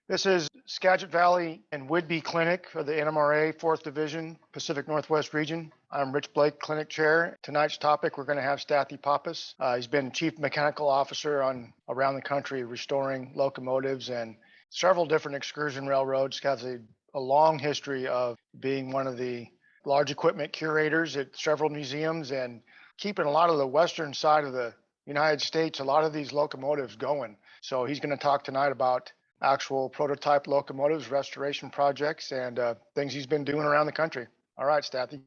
This is Skagit Valley and Whidbey Clinic for the NMRA 4th Division, Pacific Northwest Region. I'm Rich Blake, Clinic Chair. Tonight's topic, we're going to have Stathi Pappas. He's been Chief Mechanical Officer around the country restoring locomotives and several different excursion railroads. Has a long history of being one of the large equipment curators at several museums and keeping a lot of the western side of the United States, a lot of these locomotives going. So he's going to talk tonight about actual prototype locomotives, restoration projects, and things he's been doing around the country. All right, Stathi.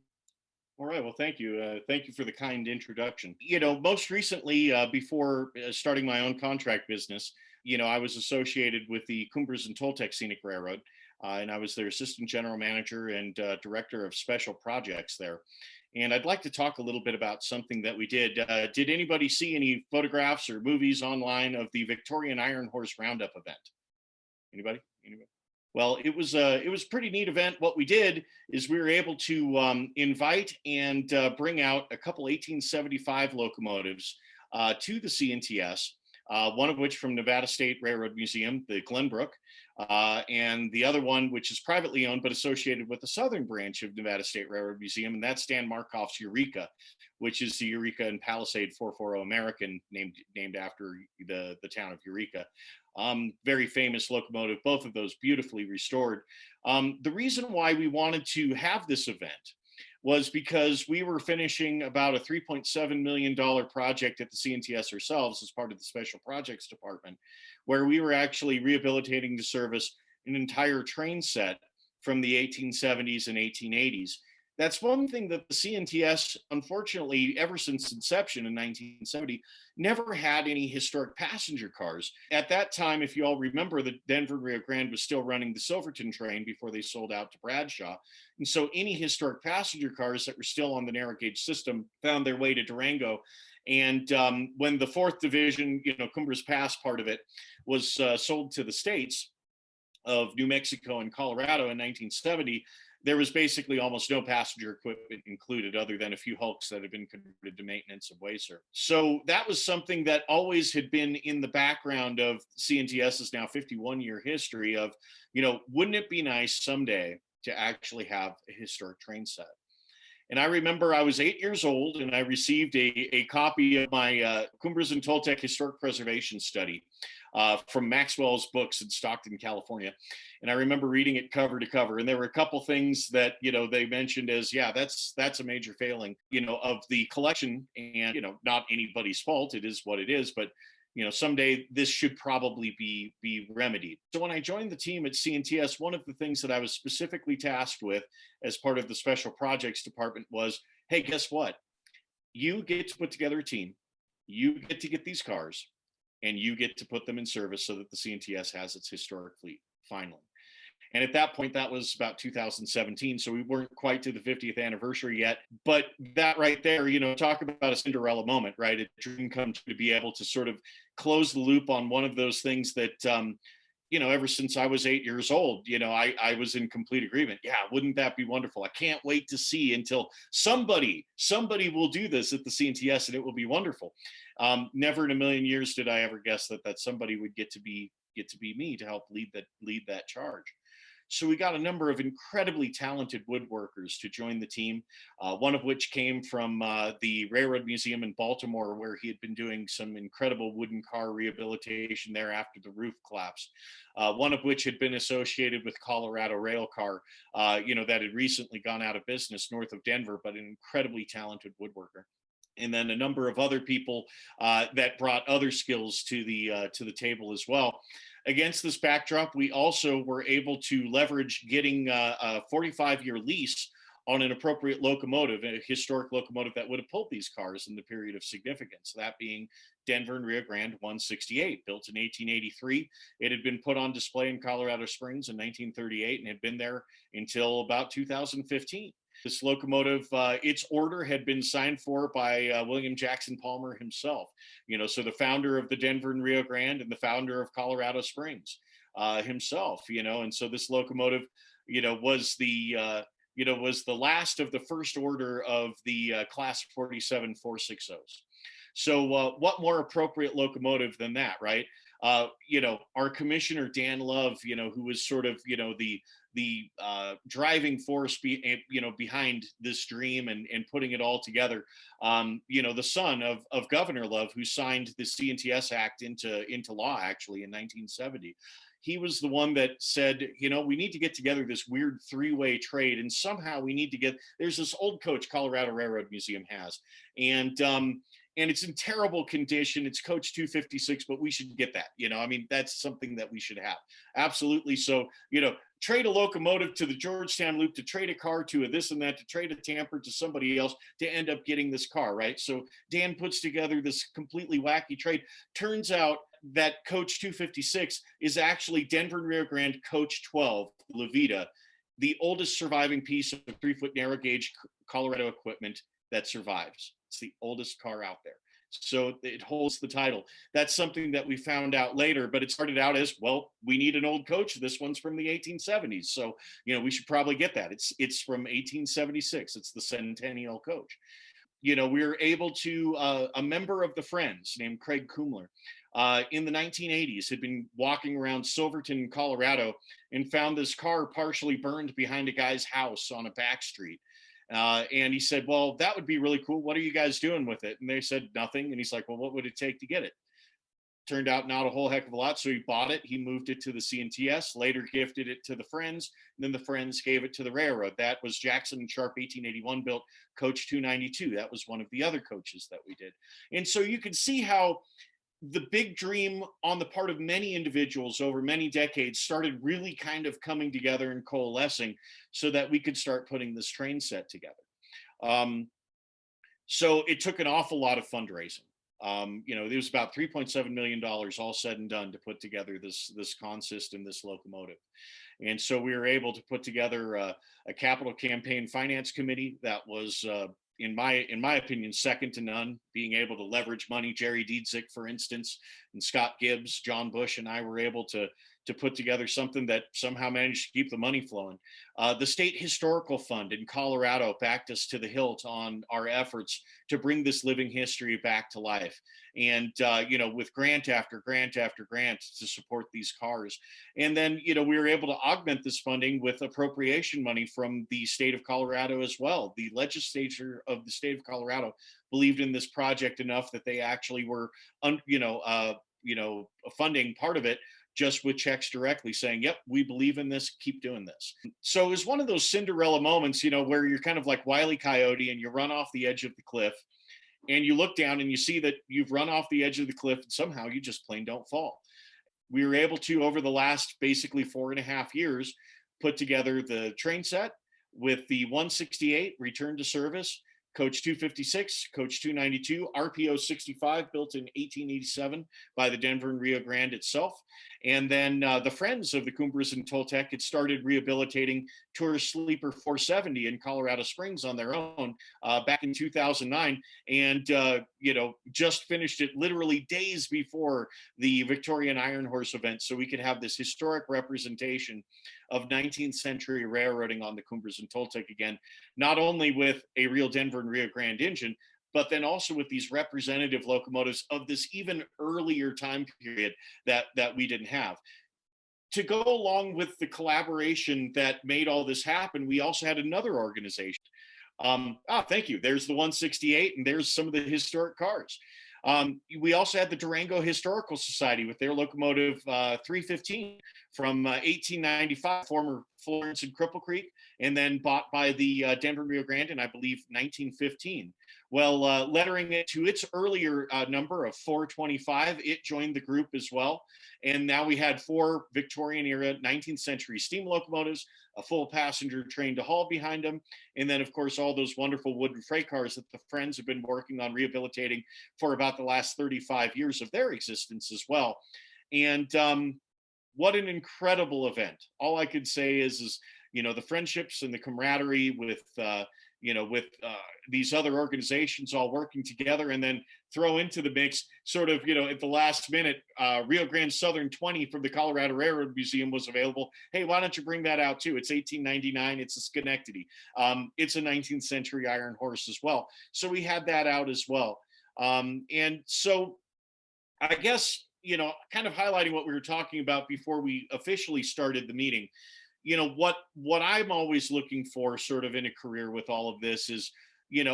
All right. Well, thank you. Thank you for the kind introduction. Most recently, before starting my own contract business, I was associated with the Cumbres and Toltec Scenic Railroad, and I was their assistant general manager and director of special projects there. And I'd like to talk a little bit about something that we did. Did anybody see any photographs or movies online of the Victorian Iron Horse Roundup event? Anybody? Well, it was a pretty neat event. What we did is we were able to invite and bring out a couple 1875 locomotives to the CNTS, one of which from Nevada State Railroad Museum, the Glenbrook, and the other one, which is privately owned but associated with the southern branch of Nevada State Railroad Museum, and that's Dan Markoff's Eureka, which is the Eureka and Palisade 440 American, named after the town of Eureka. Very famous locomotive, both of those beautifully restored. The reason why we wanted to have this event was because we were finishing about a $3.7 million project at the CNTS ourselves as part of the Special Projects Department, where we were actually rehabilitating to service an entire train set from the 1870s and 1880s. That's one thing that the CNTS, unfortunately, ever since inception in 1970, never had any historic passenger cars. At that time, if you all remember, the Denver Rio Grande was still running the Silverton train before they sold out to Bradshaw. And so any historic passenger cars that were still on the narrow gauge system found their way to Durango. And when the 4th Division, Cumbres Pass part of it, was sold to the states of New Mexico and Colorado in 1970, there was basically almost no passenger equipment included other than a few hulks that had been converted to maintenance and way service. So that was something that always had been in the background of CNTS's now 51-year history of, wouldn't it be nice someday to actually have a historic train set? And I remember I was 8 years old and I received a copy of my Cumbres and Toltec Historic Preservation Study from Maxwell's books in Stockton, California. And I remember reading it cover to cover. And there were a couple things that, they mentioned as, that's a major failing, of the collection. And, not anybody's fault. It is what it is. But, someday this should probably be remedied. So when I joined the team at CNTS, one of the things that I was specifically tasked with as part of the Special Projects Department was, hey, guess what? You get to put together a team. You get to get these cars. And you get to put them in service so that the CNTS has its historic fleet, finally. And at that point, that was about 2017. So we weren't quite to the 50th anniversary yet. But that right there, talk about a Cinderella moment, right? A dream come to be able to sort of close the loop on one of those things that, ever since I was 8 years old, I was in complete agreement. Yeah, wouldn't that be wonderful? I can't wait to see until somebody will do this at the CNTS and it will be wonderful. Never in a million years did I ever guess that somebody would get to be me to help lead that charge. So we got a number of incredibly talented woodworkers to join the team, one of which came from the Railroad Museum in Baltimore, where he had been doing some incredible wooden car rehabilitation there after the roof collapsed. One of which had been associated with Colorado Rail Car, that had recently gone out of business north of Denver, but an incredibly talented woodworker. And then a number of other people that brought other skills to the table as well. Against this backdrop, we also were able to leverage getting a 45-year lease on an appropriate locomotive, a historic locomotive that would have pulled these cars in the period of significance, that being Denver and Rio Grande 168, built in 1883. It had been put on display in Colorado Springs in 1938 and had been there until about 2015. This locomotive, its order had been signed for by William Jackson Palmer himself, so the founder of the Denver and Rio Grande and the founder of Colorado Springs himself, and so this locomotive, was the last of the first order of the class 47 460s. So what more appropriate locomotive than that, right? Our commissioner, Dan Love, who was sort of, the driving force, behind this dream and putting it all together. The son of Governor Love, who signed the CNTS Act into law actually in 1970. He was the one that said, we need to get together this weird three-way trade, and somehow we need to get. There's this old coach Colorado Railroad Museum has, and it's in terrible condition. It's coach 256, but we should get that. That's something that we should have. Absolutely. So, trade a locomotive to the Georgetown Loop, to trade a car to a this and that, to trade a tamper to somebody else, to end up getting this car, right? So Dan puts together this completely wacky trade. Turns out that coach 256 is actually Denver and Rio Grande coach 12, Levita, the oldest surviving piece of 3-foot narrow gauge Colorado equipment that survives. It's the oldest car out there. So it holds the title. That's something that we found out later, but it started out as, well, we need an old coach. This one's from the 1870s. So, we should probably get that. It's from 1876. It's the centennial coach. We were able to, a member of the Friends named Craig Kumler, in the 1980s had been walking around Silverton, Colorado, and found this car partially burned behind a guy's house on a back street. And he said, well, that would be really cool. What are you guys doing with it? And they said, nothing. And he's like, well, what would it take to get it? Turned out not a whole heck of a lot. So he bought it. He moved it to the CNTS, later gifted it to the Friends. And then the Friends gave it to the railroad. That was Jackson and Sharp 1881 built coach 292. That was one of the other coaches that we did. And so you can see how the big dream on the part of many individuals over many decades started really kind of coming together and coalescing so that we could start putting this train set together. So it took an awful lot of fundraising. There was about $3.7 million all said and done to put together this consist and this locomotive. And so we were able to put together a capital campaign finance committee that was, in my opinion, second to none, being able to leverage money. Jerry Dietzick, for instance, and Scott Gibbs, John Bush, and I were able to put together something that somehow managed to keep the money flowing. The State Historical Fund in Colorado backed us to the hilt on our efforts to bring this living history back to life. And, with grant after grant after grant to support these cars. And then, we were able to augment this funding with appropriation money from the state of Colorado as well. The legislature of the state of Colorado believed in this project enough that they actually were, funding part of it just with checks directly saying, yep, we believe in this, keep doing this. So it was one of those Cinderella moments, where you're kind of like Wile E. Coyote and you run off the edge of the cliff and you look down and you see that you've run off the edge of the cliff and somehow you just plain don't fall. We were able to, over the last basically 4.5 years, put together the train set with the 168 return to service, coach 256, coach 292, RPO 65, built in 1887 by the Denver and Rio Grande itself. And then the Friends of the Cumbres and Toltec had started rehabilitating Tourist Sleeper 470 in Colorado Springs on their own back in 2009. And, just finished it literally days before the Victorian Iron Horse event. So we could have this historic representation of 19th century railroading on the Cumbres and Toltec again, not only with a real Denver and Rio Grande engine, but then also with these representative locomotives of this even earlier time period that we didn't have. To go along with the collaboration that made all this happen, we also had another organization. Thank you. There's the 168 and there's some of the historic cars. We also had the Durango Historical Society with their locomotive 315 from 1895, former Florence and Cripple Creek, and then bought by the Denver Rio Grande in, I believe, 1915. Well, lettering it to its earlier number of 425, it joined the group as well. And now we had 4 Victorian era 19th century steam locomotives, a full passenger train to haul behind them. And then, of course, all those wonderful wooden freight cars that the Friends have been working on rehabilitating for about the last 35 years of their existence as well. And what an incredible event. All I could say is the friendships and the camaraderie with these other organizations all working together, and then throw into the mix sort of, at the last minute, Rio Grande Southern 20 from the Colorado Railroad Museum was available. Hey, why don't you bring that out too? It's 1899. It's a Schenectady. It's a 19th century iron horse as well. So we had that out as well. And so I guess, kind of highlighting what we were talking about before we officially started the meeting. What I'm always looking for sort of in a career with all of this is,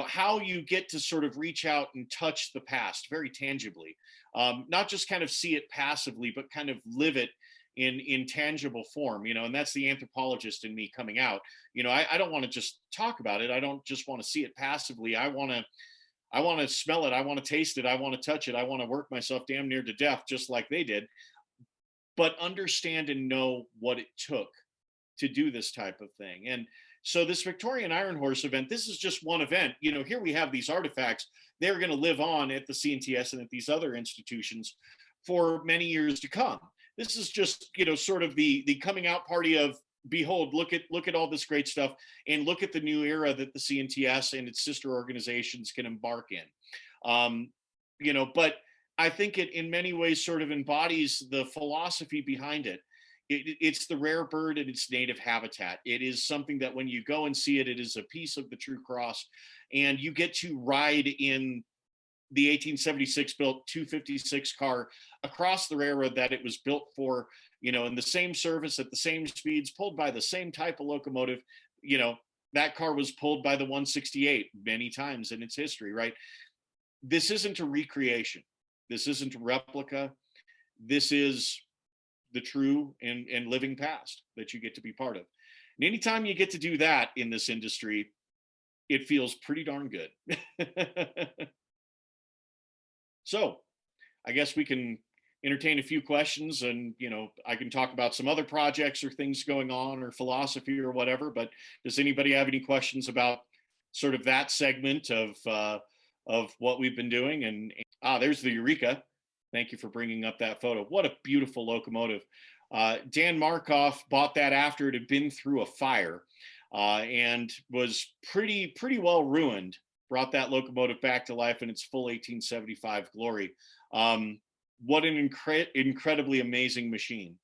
how you get to sort of reach out and touch the past very tangibly, not just kind of see it passively, but kind of live it in tangible form, and that's the anthropologist in me coming out. I don't want to just talk about it. I don't just want to see it passively. I want to smell it. I want to taste it. I want to touch it. I want to work myself damn near to death, just like they did, but understand and know what it took to do this type of thing. And so this Victorian Iron Horse event, this is just one event. Here we have these artifacts. They're going to live on at the CNTS and at these other institutions for many years to come. This is just, sort of the coming out party of, behold, look at all this great stuff, and look at the new era that the CNTS and its sister organizations can embark in. But I think it in many ways sort of embodies the philosophy behind it. It's the rare bird in its native habitat. It is something that when you go and see it, it is a piece of the true cross, and you get to ride in the 1876 built 256 car across the railroad that it was built for, in the same service at the same speeds, pulled by the same type of locomotive. That car was pulled by the 168 many times in its history, right? This isn't a recreation. This isn't a replica. This is the true and living past that you get to be part of. And anytime you get to do that in this industry, it feels pretty darn good. So I guess we can entertain a few questions, and I can talk about some other projects or things going on or philosophy or whatever. But does anybody have any questions about sort of that segment of what we've been doing? And there's the Eureka. Thank you for bringing up that photo. What a beautiful locomotive. Dan Markoff bought that after it had been through a fire and was pretty well ruined. Brought that locomotive back to life in its full 1875 glory. What an incredibly amazing machine.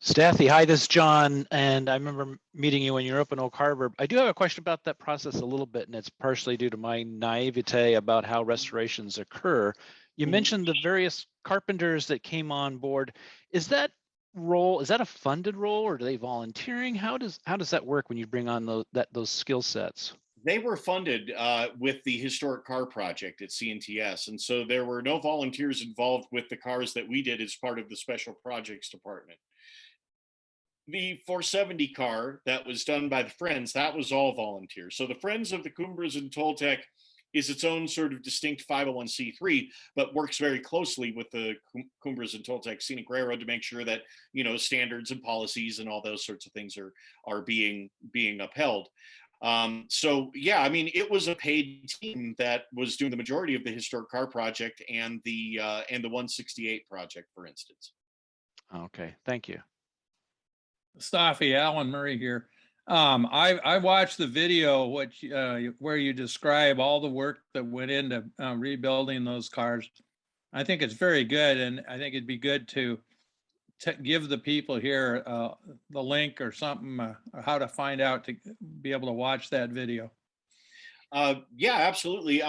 Stathi, hi, this is John, and I remember meeting you when you were up in Oak Harbor. I do have a question about that process a little bit, and it's partially due to my naivete about how restorations occur. You mentioned the various carpenters that came on board. Is that a funded role, or are they volunteering? How does that work when you bring on those skill sets? They were funded with the Historic Car Project at CNTS, and so there were no volunteers involved with the cars that we did as part of the Special Projects Department. The 470 car that was done by the Friends, that was all volunteers. So the Friends of the Cumbres and Toltec is its own sort of distinct 501c3, but works very closely with the Cumbres and Toltec Scenic Railroad to make sure that standards and policies and all those sorts of things are being upheld. So yeah, I mean, it was a paid team that was doing the majority of the Historic Car Project and the 168 project, for instance. Okay, thank you. Stafi, Alan Murray here. I watched the video where you describe all the work that went into rebuilding those cars. I think it's very good, and I think it'd be good to give the people here the link or something, how to find out to be able to watch that video. Yeah, absolutely.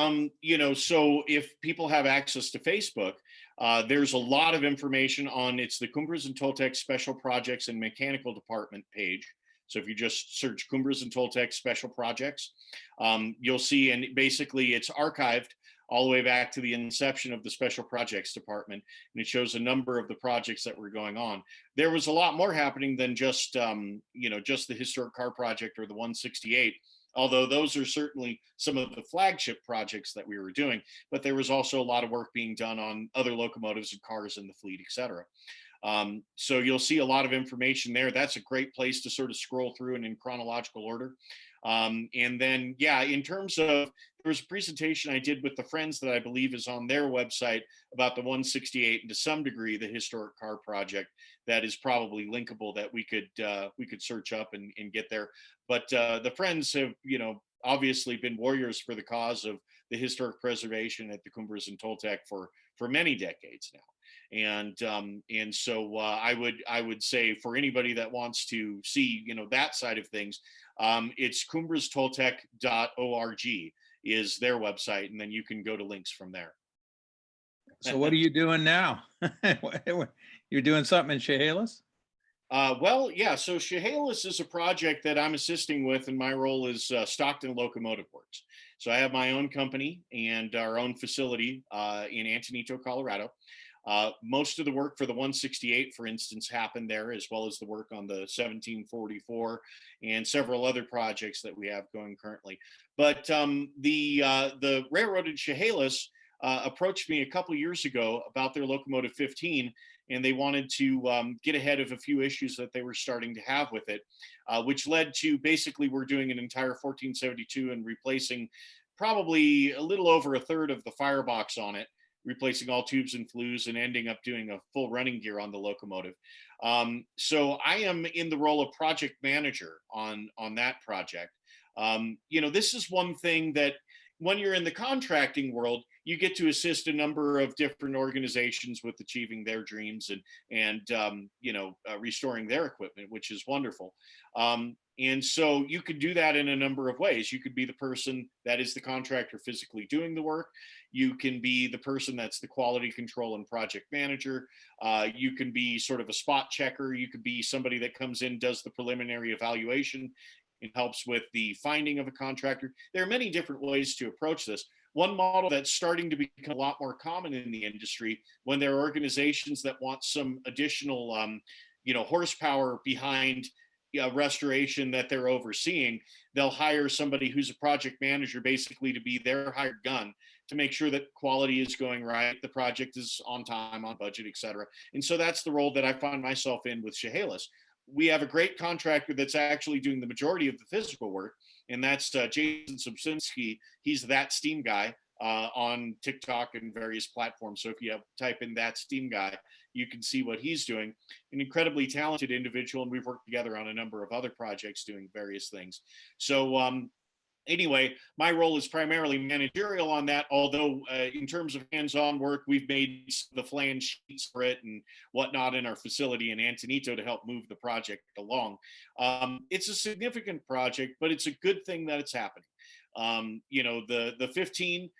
So if people have access to Facebook, there's a lot of information on the Cumbres and Toltec Special Projects and Mechanical Department page. So if you just search Cumbres and Toltec Special Projects, you'll see, and basically it's archived all the way back to the inception of the Special Projects Department, and it shows a number of the projects that were going on. There was a lot more happening than just just the Historic Car Project or the 168. Although those are certainly some of the flagship projects that we were doing, but there was also a lot of work being done on other locomotives and cars in the fleet, et cetera. So you'll see a lot of information there. That's a great place to sort of scroll through and in chronological order. And then, yeah, in terms of, there was a presentation I did with the Friends that I believe is on their website about the 168 and to some degree the Historic Car Project that is probably linkable that we could search up and get there. But the Friends have, obviously been warriors for the cause of the historic preservation at the Cumbres and Toltec for many decades now. And so I would say for anybody that wants to see, that side of things, it's cumbrestoltec.org is their website, and then you can go to links from there. So what are you doing now? You're doing something in Chehalis? Well, yeah. So Chehalis is a project that I'm assisting with, and my role is Stockton Locomotive Works. So I have my own company and our own facility in Antonito, Colorado. Most of the work for the 168, for instance, happened there, as well as the work on the 1744 and several other projects that we have going currently. But the railroad in Chehalis approached me a couple years ago about their locomotive 15, and they wanted to get ahead of a few issues that they were starting to have with it, which led to basically we're doing an entire 1472 and replacing probably a little over a third of the firebox on it, replacing all tubes and flues, and ending up doing a full running gear on the locomotive. So I am in the role of project manager on that project. This is one thing that when you're in the contracting world, you get to assist a number of different organizations with achieving their dreams and restoring their equipment, which is wonderful. And so you could do that in a number of ways. You could be the person that is the contractor physically doing the work. You can be the person that's the quality control and project manager. You can be sort of a spot checker. You could be somebody that comes in, does the preliminary evaluation, and helps with the finding of a contractor. There are many different ways to approach this. One model that's starting to become a lot more common in the industry, when there are organizations that want some additional horsepower behind restoration that they're overseeing, they'll hire somebody who's a project manager basically to be their hired gun to make sure that quality is going right, the project is on time, on budget, et cetera. And so that's the role that I find myself in with Chehalis. We have a great contractor that's actually doing the majority of the physical work, and that's Jason Subsinski. He's That Steam Guy on TikTok and various platforms. So if you type in That Steam Guy, you can see what he's doing. An incredibly talented individual, and we've worked together on a number of other projects doing various things. So anyway, my role is primarily managerial on that, although in terms of hands-on work, we've made the flange sheets for it and whatnot in our facility in Antonito to help move the project along. It's a significant project, but it's a good thing that it's happening. The 15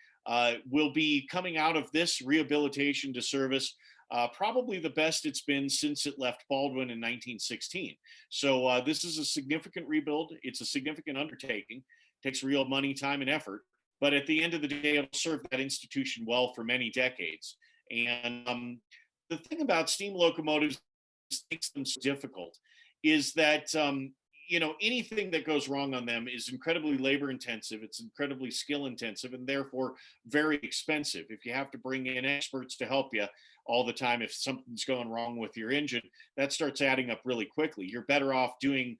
will be coming out of this rehabilitation to service probably the best it's been since it left Baldwin in 1916. So this is a significant rebuild. It's a significant undertaking. Takes real money, time, and effort. But at the end of the day, it'll serve that institution well for many decades. And the thing about steam locomotives that makes them so difficult is that anything that goes wrong on them is incredibly labor intensive. It's incredibly skill intensive, and therefore very expensive. If you have to bring in experts to help you all the time, if something's going wrong with your engine, that starts adding up really quickly. You're better off doing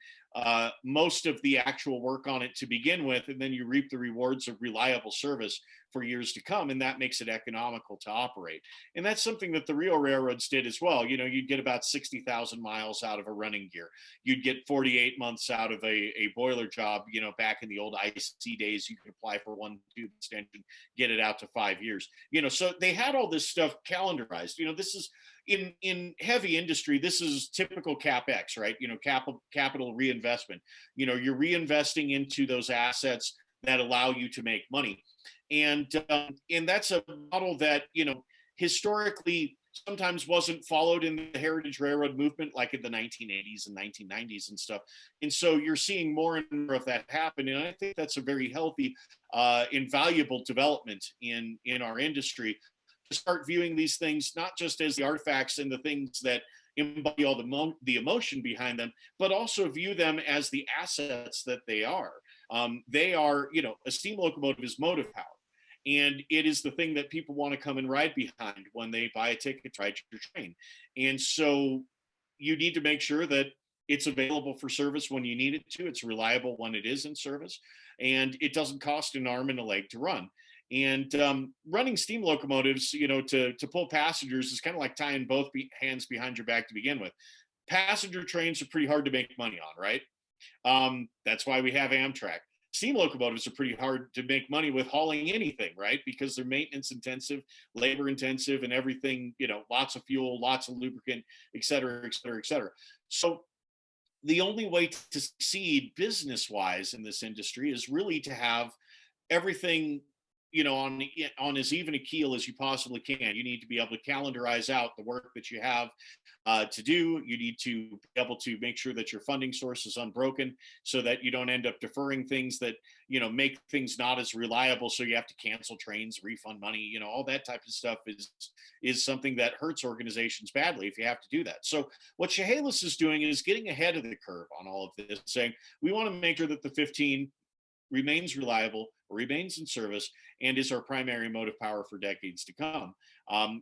most of the actual work on it to begin with, and then you reap the rewards of reliable service for years to come, and that makes it economical to operate. And that's something that the real railroads did as well. You'd get about 60,000 miles out of a running gear. You'd get 48 months out of a boiler job. Back in the old IC days, you could apply for one tube extension, get it out to 5 years. So they had all this stuff calendarized. This is in heavy industry, this is typical CapEx, right? Capital reinvestment. You're reinvesting into those assets that allow you to make money. And that's a model that, historically sometimes wasn't followed in the heritage railroad movement, like in the 1980s and 1990s and stuff. And so you're seeing more and more of that happen. And I think that's a very healthy, invaluable development in our industry, to start viewing these things not just as the artifacts and the things that embody all the emotion behind them, but also view them as the assets that they are. They are, a steam locomotive is motive power. And it is the thing that people want to come and ride behind when they buy a ticket to ride your train. And so you need to make sure that it's available for service when you need it to. It's reliable when it is in service. And it doesn't cost an arm and a leg to run. And running steam locomotives, to pull passengers is kind of like tying both hands behind your back to begin with. Passenger trains are pretty hard to make money on, right? That's why we have Amtrak. Steam locomotives are pretty hard to make money with hauling anything, right? Because they're maintenance intensive, labor intensive, and everything, lots of fuel, lots of lubricant, et cetera, et cetera, et cetera. So the only way to succeed business wise in this industry is really to have everything on as even a keel as you possibly can. You need to be able to calendarize out the work that you have to do. You need to be able to make sure that your funding source is unbroken, so that you don't end up deferring things that make things not as reliable. So you have to cancel trains, refund money, all that type of stuff is something that hurts organizations badly if you have to do that. So what Chehalis is doing is getting ahead of the curve on all of this, saying we want to make sure that the 15 remains reliable, remains in service, and is our primary motive power for decades to come.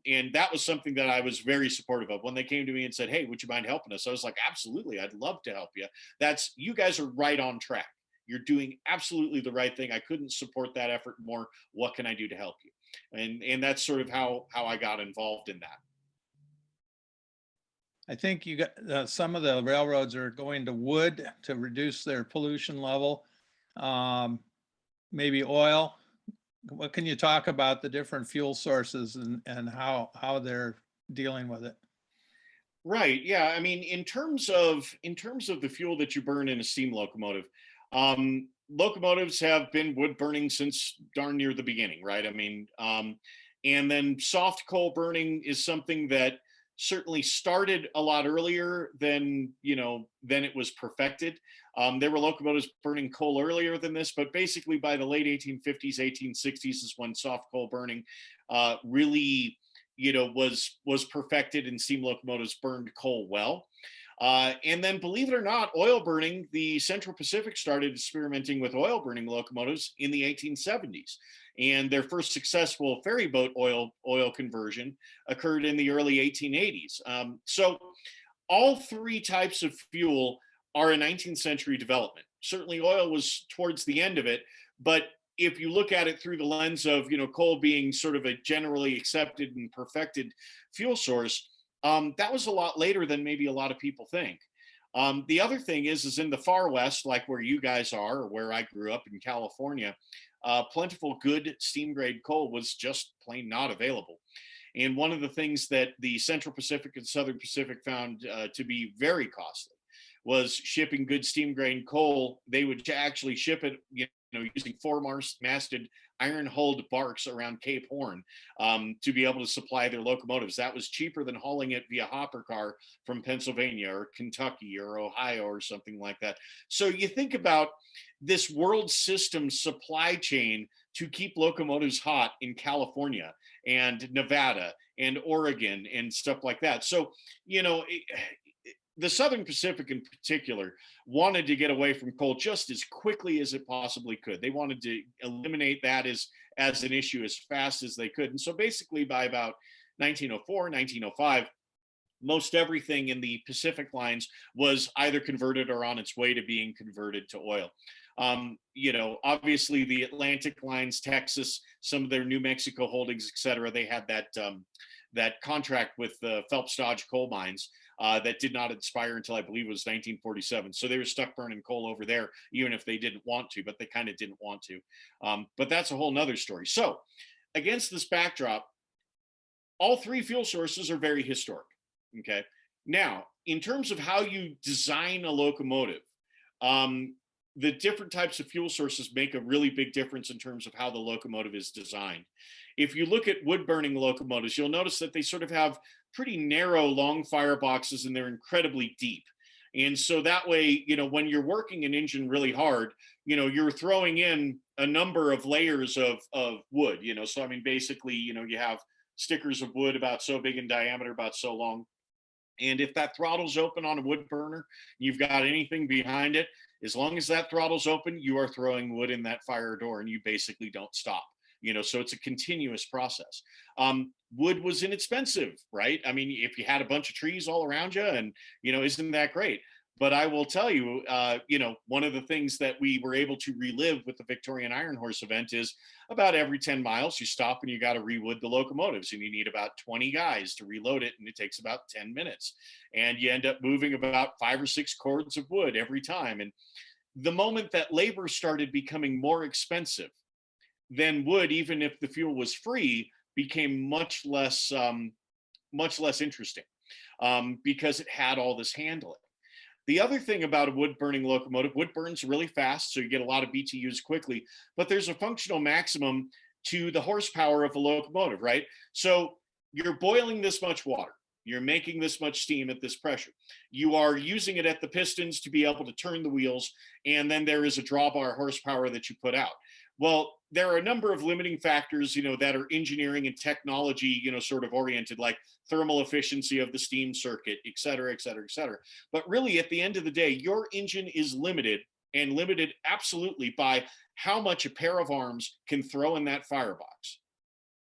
And that was something that I was very supportive of. When they came to me and said, hey, would you mind helping us? I was like, absolutely, I'd love to help you. You guys are right on track. You're doing absolutely the right thing. I couldn't support that effort more. What can I do to help you? And that's sort of how I got involved in that. I think you got some of the railroads are going to wood to reduce their pollution level. Maybe oil. What can you talk about the different fuel sources and how they're dealing with it? Right. Yeah. I mean, in terms of the fuel that you burn in a steam locomotive, locomotives have been wood burning since darn near the beginning, right? I mean, and then soft coal burning is something that certainly started a lot earlier than it was perfected. There were locomotives burning coal earlier than this, but basically by the late 1850s, 1860s is when soft coal burning really, was perfected, and steam locomotives burned coal well. And then, believe it or not, oil burning, the Central Pacific started experimenting with oil burning locomotives in the 1870s. And their first successful ferry boat oil conversion occurred in the early 1880s. So all three types of fuel are a 19th century development. Certainly oil was towards the end of it, but if you look at it through the lens of coal being sort of a generally accepted and perfected fuel source, that was a lot later than maybe a lot of people think. The other thing is in the far west, like where you guys are, or where I grew up in California, plentiful good steam grade coal was just plain not available. And one of the things that the Central Pacific and Southern Pacific found to be very costly was shipping good steam grade coal. They would actually ship it, using four-masted iron-hulled barks around Cape Horn to be able to supply their locomotives. That was cheaper than hauling it via hopper car from Pennsylvania or Kentucky or Ohio or something like that. So you think about this world system supply chain to keep locomotives hot in California and Nevada and Oregon and stuff like that. So, the Southern Pacific in particular wanted to get away from coal just as quickly as it possibly could. They wanted to eliminate that as an issue as fast as they could. And so basically by about 1904, 1905, most everything in the Pacific lines was either converted or on its way to being converted to oil. Obviously the Atlantic lines, Texas, some of their New Mexico holdings, et cetera, they had that contract with the Phelps Dodge coal mines that did not expire until I believe it was 1947. So they were stuck burning coal over there, even if they didn't want to, but they kind of didn't want to. But that's a whole nother story. So against this backdrop, all three fuel sources are very historic. Okay. Now, in terms of how you design a locomotive, the different types of fuel sources make a really big difference in terms of how the locomotive is designed. If you look at wood burning locomotives, you'll notice that they sort of have pretty narrow, long fireboxes, and they're incredibly deep. And so that way, when you're working an engine really hard, you're throwing in a number of layers of wood, so I mean, basically, you have stickers of wood about so big in diameter, about so long. And if that throttle's open on a wood burner, you've got anything behind it, as long as that throttle's open, you are throwing wood in that fire door and you basically don't stop. So it's a continuous process. Wood was inexpensive, right? I mean, if you had a bunch of trees all around you and, isn't that great? But I will tell you, one of the things that we were able to relive with the Victorian Iron Horse event is about every 10 miles, you stop and you got to rewood the locomotives, and you need about 20 guys to reload it. And it takes about 10 minutes. And you end up moving about 5 or 6 cords of wood every time. And the moment that labor started becoming more expensive, then wood, even if the fuel was free, became much less interesting because it had all this handling. The other thing about a wood burning locomotive, wood burns really fast, so you get a lot of BTUs quickly, but there's a functional maximum to the horsepower of a locomotive, right? So you're boiling this much water. You're making this much steam at this pressure. You are using it at the pistons to be able to turn the wheels, and then there is a drawbar horsepower that you put out. Well, there are a number of limiting factors, that are engineering and technology, sort of oriented, like thermal efficiency of the steam circuit, et cetera, et cetera, et cetera. But really, at the end of the day, your engine is limited, and limited absolutely by how much a pair of arms can throw in that firebox,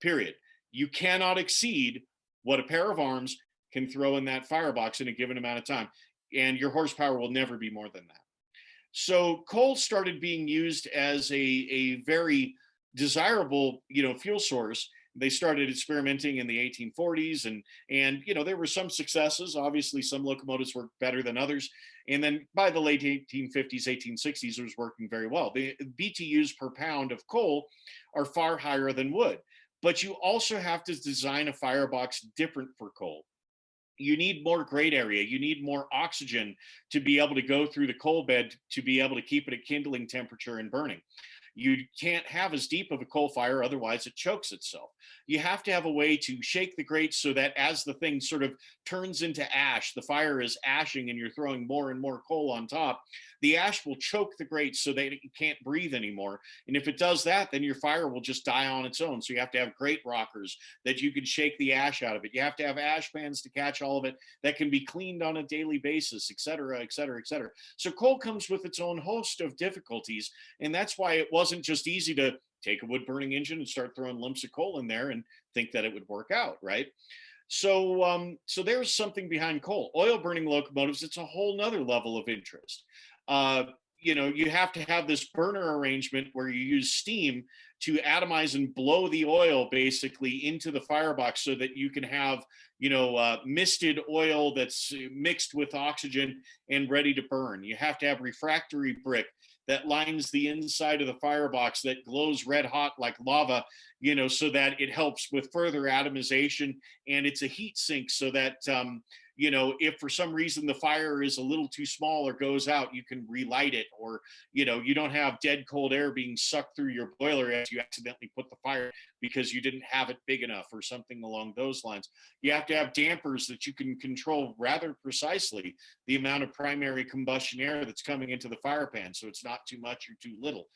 period. You cannot exceed what a pair of arms can throw in that firebox in a given amount of time, and your horsepower will never be more than that. So coal started being used as a very desirable, fuel source. They started experimenting in the 1840s, and there were some successes. Obviously, some locomotives worked better than others. And then by the late 1850s, 1860s, it was working very well. The BTUs per pound of coal are far higher than wood, but you also have to design a firebox different for coal. You need more grate area. You need more oxygen to be able to go through the coal bed to be able to keep it at kindling temperature and burning. You can't have as deep of a coal fire, otherwise it chokes itself. You have to have a way to shake the grate so that as the thing sort of turns into ash, the fire is ashing and you're throwing more and more coal on top, the ash will choke the grate so that it can't breathe anymore. And if it does that, then your fire will just die on its own. So you have to have grate rockers that you can shake the ash out of it. You have to have ash pans to catch all of it that can be cleaned on a daily basis, et cetera, et cetera, et cetera. So coal comes with its own host of difficulties. And that's why it wasn't just easy to take a wood burning engine and start throwing lumps of coal in there and think that it would work out, right? So there's something behind coal. Oil burning locomotives, it's a whole nother level of interest. You have to have this burner arrangement where you use steam to atomize and blow the oil basically into the firebox so that you can have, misted oil that's mixed with oxygen and ready to burn. You have to have refractory brick that lines the inside of the firebox that glows red hot like lava, so that it helps with further atomization. And it's a heat sink so that, if for some reason the fire is a little too small or goes out, you can relight it, or, you don't have dead cold air being sucked through your boiler as you accidentally put the fire because you didn't have it big enough or something along those lines. You have to have dampers that you can control rather precisely the amount of primary combustion air that's coming into the fire pan, so it's not too much or too little.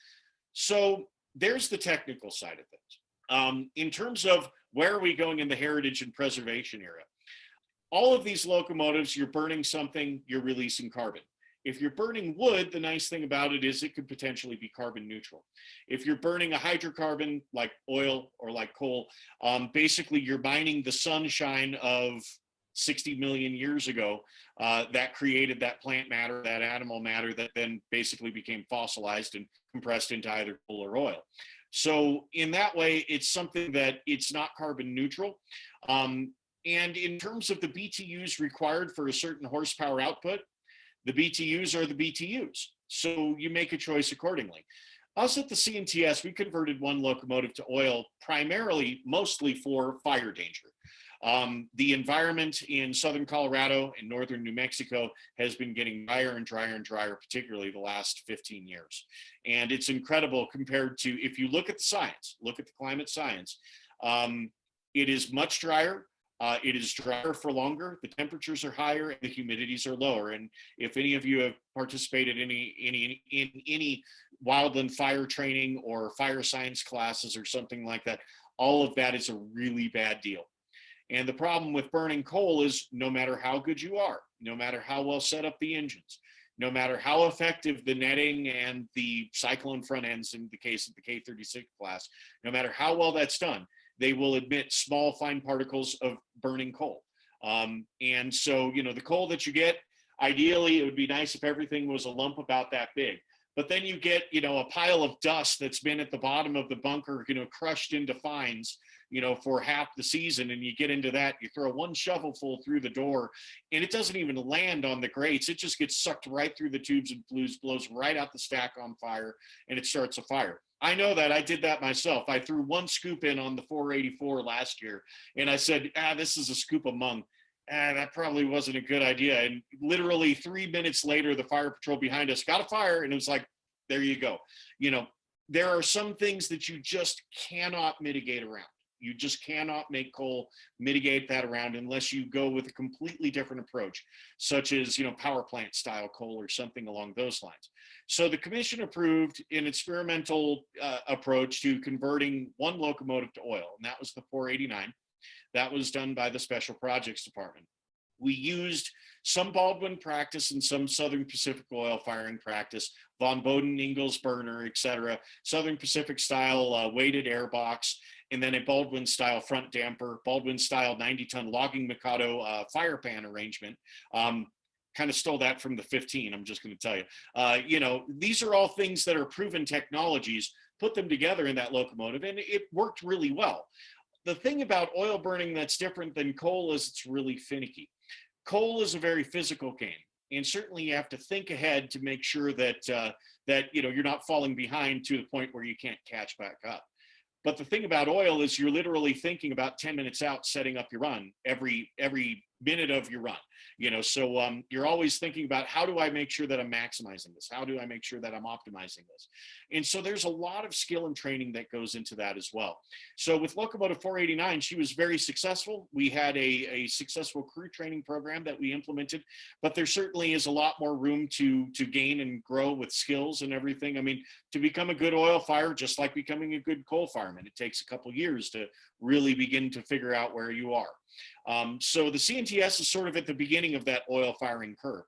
So there's the technical side of things. In terms of where are we going in the heritage and preservation era, all of these locomotives, you're burning something, you're releasing carbon. If you're burning wood, the nice thing about it is it could potentially be carbon neutral. If you're burning a hydrocarbon like oil or like coal, basically you're mining the sunshine of 60 million years ago that created that plant matter, that animal matter that then basically became fossilized and compressed into either coal or oil. So in that way, it's something that it's not carbon neutral. And in terms of the BTUs required for a certain horsepower output, the BTUs are the BTUs. So you make a choice accordingly. Us at the CNTS, we converted one locomotive to oil primarily, mostly for fire danger. The environment in southern Colorado and northern New Mexico has been getting drier and drier and drier, particularly the last 15 years. And it's incredible compared to, if you look at the science, look at the climate science, it is much drier. It is drier for longer, the temperatures are higher, and the humidities are lower. And if any of you have participated in any wildland fire training or fire science classes or something like that, all of that is a really bad deal. And the problem with burning coal is no matter how good you are, no matter how well set up the engines, no matter how effective the netting and the cyclone front ends in the case of the K36 class, no matter how well that's done, they will emit small fine particles of burning coal. And so, the coal that you get, ideally, it would be nice if everything was a lump about that big. But then you get, a pile of dust that's been at the bottom of the bunker, crushed into fines, for half the season. And you get into that, you throw one shovelful through the door and it doesn't even land on the grates. It just gets sucked right through the tubes and flues, blows right out the stack on fire, and it starts a fire. I know that. I did that myself. I threw one scoop in on the 484 last year, and I said, this is a scoop of mung. That probably wasn't a good idea. And literally 3 minutes later, the fire patrol behind us got a fire, and it was like, there you go. there are some things that you just cannot mitigate around. You just cannot make coal mitigate that around unless you go with a completely different approach, such as, power plant style coal or something along those lines. So the commission approved an experimental approach to converting one locomotive to oil, and that was the 489. That was done by the Special Projects Department. We used some Baldwin practice and some Southern Pacific oil firing practice, von Boden, Ingalls burner, et cetera, Southern Pacific style weighted air box, and then a Baldwin style front damper, Baldwin style 90-ton logging Mikado fire pan arrangement. Kind of stole that from the 15, I'm just going to tell you. These are all things that are proven technologies, put them together in that locomotive, and it worked really well. The thing about oil burning that's different than coal is it's really finicky. Coal is a very physical game, and certainly you have to think ahead to make sure that you're not falling behind to the point where you can't catch back up. But the thing about oil is you're literally thinking about 10 minutes out, setting up your run every minute of your run. So you're always thinking about, how do I make sure that I'm maximizing this? How do I make sure that I'm optimizing this? And so there's a lot of skill and training that goes into that as well. So with locomotive 489, she was very successful. We had a successful crew training program that we implemented, but there certainly is a lot more room to gain and grow with skills and everything. I mean, to become a good oil fire, just like becoming a good coal fireman, it takes a couple years to really begin to figure out where you are. So the CNTS is sort of at the beginning of that oil firing curve.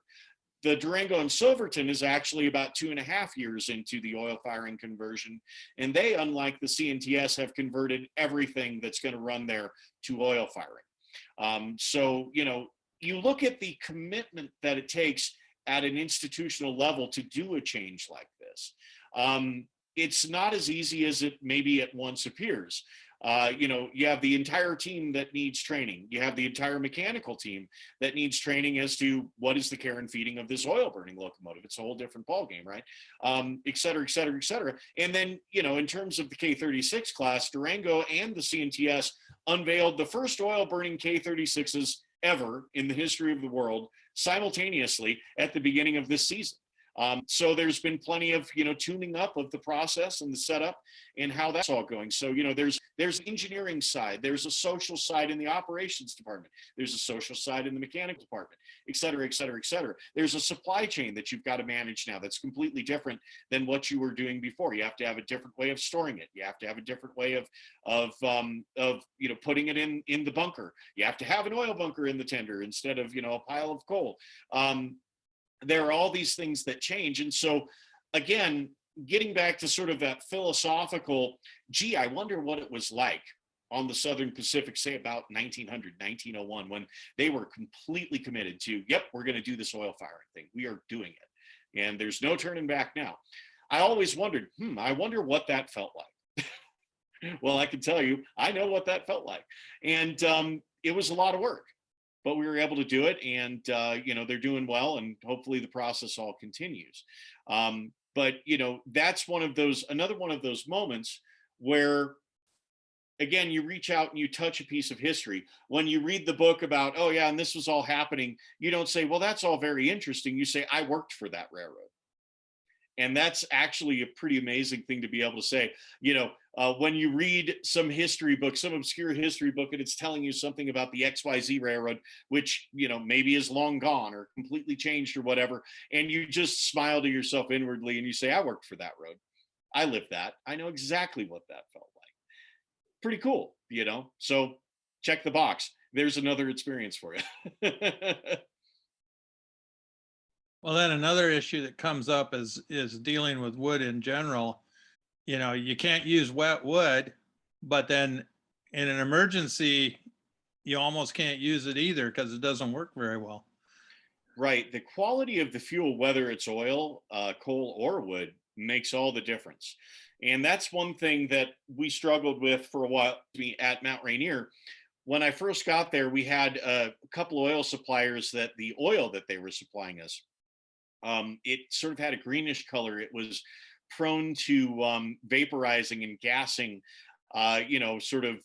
The Durango and Silverton is actually about 2.5 years into the oil firing conversion. And they, unlike the CNTS, have converted everything that's going to run there to oil firing. So, you look at the commitment that it takes at an institutional level to do a change like this. It's not as easy as it maybe at once appears. You have the entire team that needs training. You have the entire mechanical team that needs training as to what is the care and feeding of this oil burning locomotive. It's a whole different ballgame, right? Et cetera, et cetera, et cetera. And then, in terms of the K36 class, Durango and the CNTS unveiled the first oil burning K36s ever in the history of the world simultaneously at the beginning of this season. So there's been plenty of, tuning up of the process and the setup and how that's all going. So, there's engineering side, there's a social side in the operations department, there's a social side in the mechanical department, et cetera, et cetera, et cetera. There's a supply chain that you've got to manage now that's completely different than what you were doing before. You have to have a different way of storing it. You have to have a different way of putting it in the bunker. You have to have an oil bunker in the tender instead of, a pile of coal. There are all these things that change. And so, again, getting back to sort of that philosophical, I wonder what it was like on the Southern Pacific, say about 1900, 1901, when they were completely committed to, yep, we're going to do this oil firing thing. We are doing it. And there's no turning back now. I always wondered, I wonder what that felt like. Well, I can tell you, I know what that felt like. And it was a lot of work. But we were able to do it, and they're doing well, and hopefully the process all continues. But that's another one of those moments where, again, you reach out and you touch a piece of history. When you read the book about, oh yeah, and this was all happening, you don't say, well, that's all very interesting. You say, I worked for that railroad. And that's actually a pretty amazing thing to be able to say. When you read some history book, some obscure history book, and it's telling you something about the XYZ railroad, which, maybe is long gone or completely changed or whatever, and you just smile to yourself inwardly and you say, I worked for that road. I lived that. I know exactly what that felt like. Pretty cool, So check the box. There's another experience for you. Well, then another issue that comes up is dealing with wood in general. You can't use wet wood, but then in an emergency, you almost can't use it either because it doesn't work very well. Right. The quality of the fuel, whether it's oil, coal, or wood, makes all the difference. And that's one thing that we struggled with for a while at Mt Rainier. When I first got there, we had a couple of oil suppliers that the oil that they were supplying us, it sort of had a greenish color. It was prone to vaporizing and gassing, sort of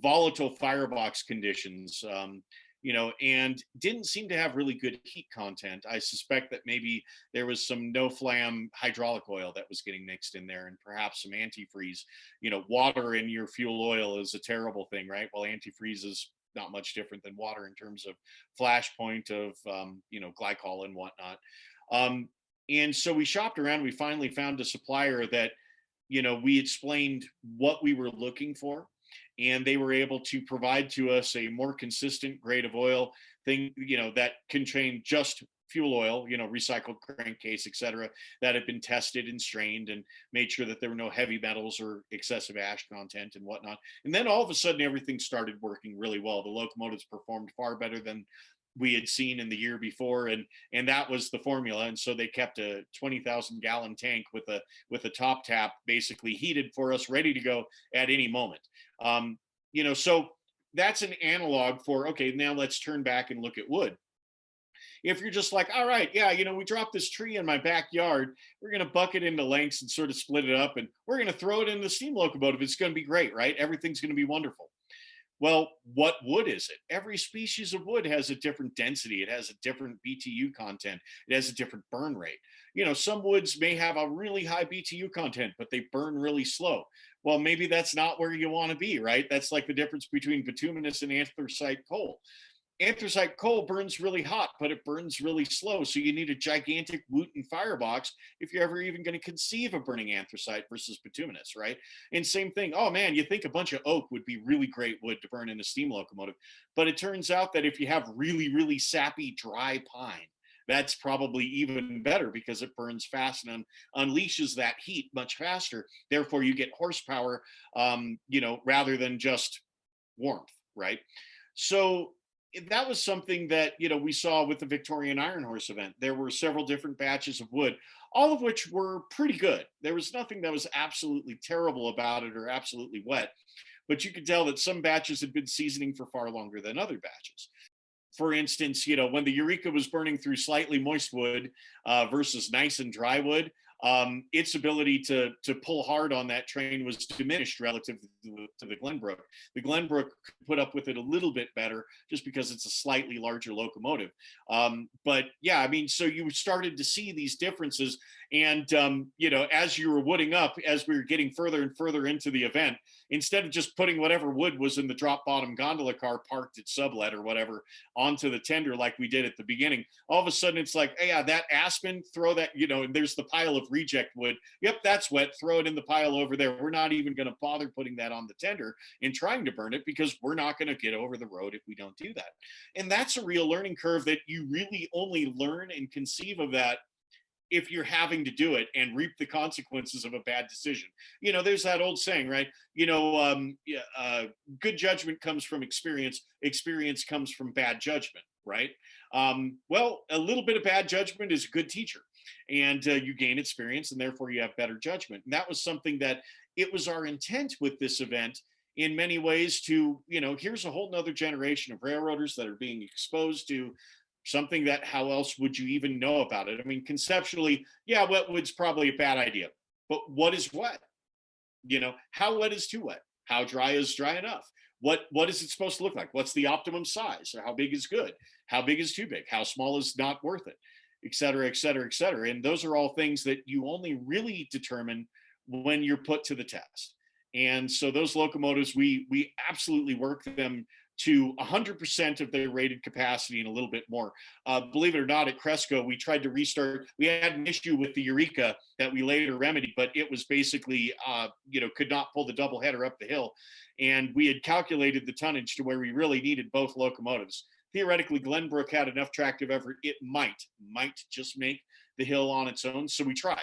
volatile firebox conditions. and didn't seem to have really good heat content. I suspect that maybe there was some no flam hydraulic oil that was getting mixed in there, and perhaps some antifreeze. Water in your fuel oil is a terrible thing, right? Well, antifreeze is not much different than water in terms of flash point of glycol and whatnot. And so we shopped around. We finally found a supplier that we explained what we were looking for, and they were able to provide to us a more consistent grade of oil thing, that contained just fuel oil, recycled crankcase, et cetera, that had been tested and strained and made sure that there were no heavy metals or excessive ash content and whatnot. And then all of a sudden, everything started working really well. The locomotives performed far better than we had seen in the year before, and that was the formula. And so they kept a 20,000 gallon tank with a top tap basically heated for us, ready to go at any moment. So that's an analog for, okay, now let's turn back and look at wood. If you're just like, all right, yeah, we dropped this tree in my backyard, we're going to bucket into lengths and sort of split it up, and we're going to throw it in the steam locomotive, it's going to be great, right? Everything's going to be wonderful. Well, what wood is it? Every species of wood has a different density. It has a different BTU content. It has a different burn rate. Some woods may have a really high BTU content, but they burn really slow. Well, maybe that's not where you want to be, right? That's like the difference between bituminous and anthracite coal. Anthracite coal burns really hot, but it burns really slow. So you need a gigantic Wooten firebox if you're ever even going to conceive of burning anthracite versus bituminous, right? And same thing. Oh man, you think a bunch of oak would be really great wood to burn in a steam locomotive. But it turns out that if you have really, really sappy, dry pine, that's probably even better because it burns fast and unleashes that heat much faster. Therefore, you get horsepower, rather than just warmth, right? So that was something that we saw with the Victorian Iron Horse event. There were several different batches of wood, all of which were pretty good. There was nothing that was absolutely terrible about it or absolutely wet, but you could tell that some batches had been seasoning for far longer than other batches. For instance, when the Eureka was burning through slightly moist wood versus nice and dry wood, its ability to pull hard on that train was diminished relative to the Glenbrook. The Glenbrook could put up with it a little bit better just because it's a slightly larger locomotive. But yeah, I mean, so you started to see these differences. And, as you were wooding up, as we were getting further and further into the event, instead of just putting whatever wood was in the drop bottom gondola car parked at sublet or whatever onto the tender like we did at the beginning, all of a sudden it's like, hey, yeah, that aspen, throw that, and there's the pile of reject wood. Yep, that's wet. Throw it in the pile over there. We're not even going to bother putting that on the tender and trying to burn it because we're not going to get over the road if we don't do that. And that's a real learning curve that you really only learn and conceive of that if you're having to do it and reap the consequences of a bad decision. There's that old saying, right? Good judgment comes from experience. Experience comes from bad judgment, right? Well, a little bit of bad judgment is a good teacher, and you gain experience, and therefore you have better judgment. And that was something that it was our intent with this event in many ways to, here's a whole nother generation of railroaders that are being exposed to something that, how else would you even know about it? I mean, conceptually, yeah, wet wood's probably a bad idea, but what is wet? How wet is too wet? How dry is dry enough? What is it supposed to look like? What's the optimum size? Or how big is good? How big is too big? How small is not worth it? Et cetera, et cetera, et cetera. And those are all things that you only really determine when you're put to the test. And so those locomotives, we absolutely work them to 100% of their rated capacity and a little bit more. Believe it or not, at Cresco, we tried to restart. We had an issue with the Eureka that we later remedied, but it was basically, could not pull the double header up the hill. And we had calculated the tonnage to where we really needed both locomotives. Theoretically, Glenbrook had enough tractive effort. It might just make the hill on its own. So we tried.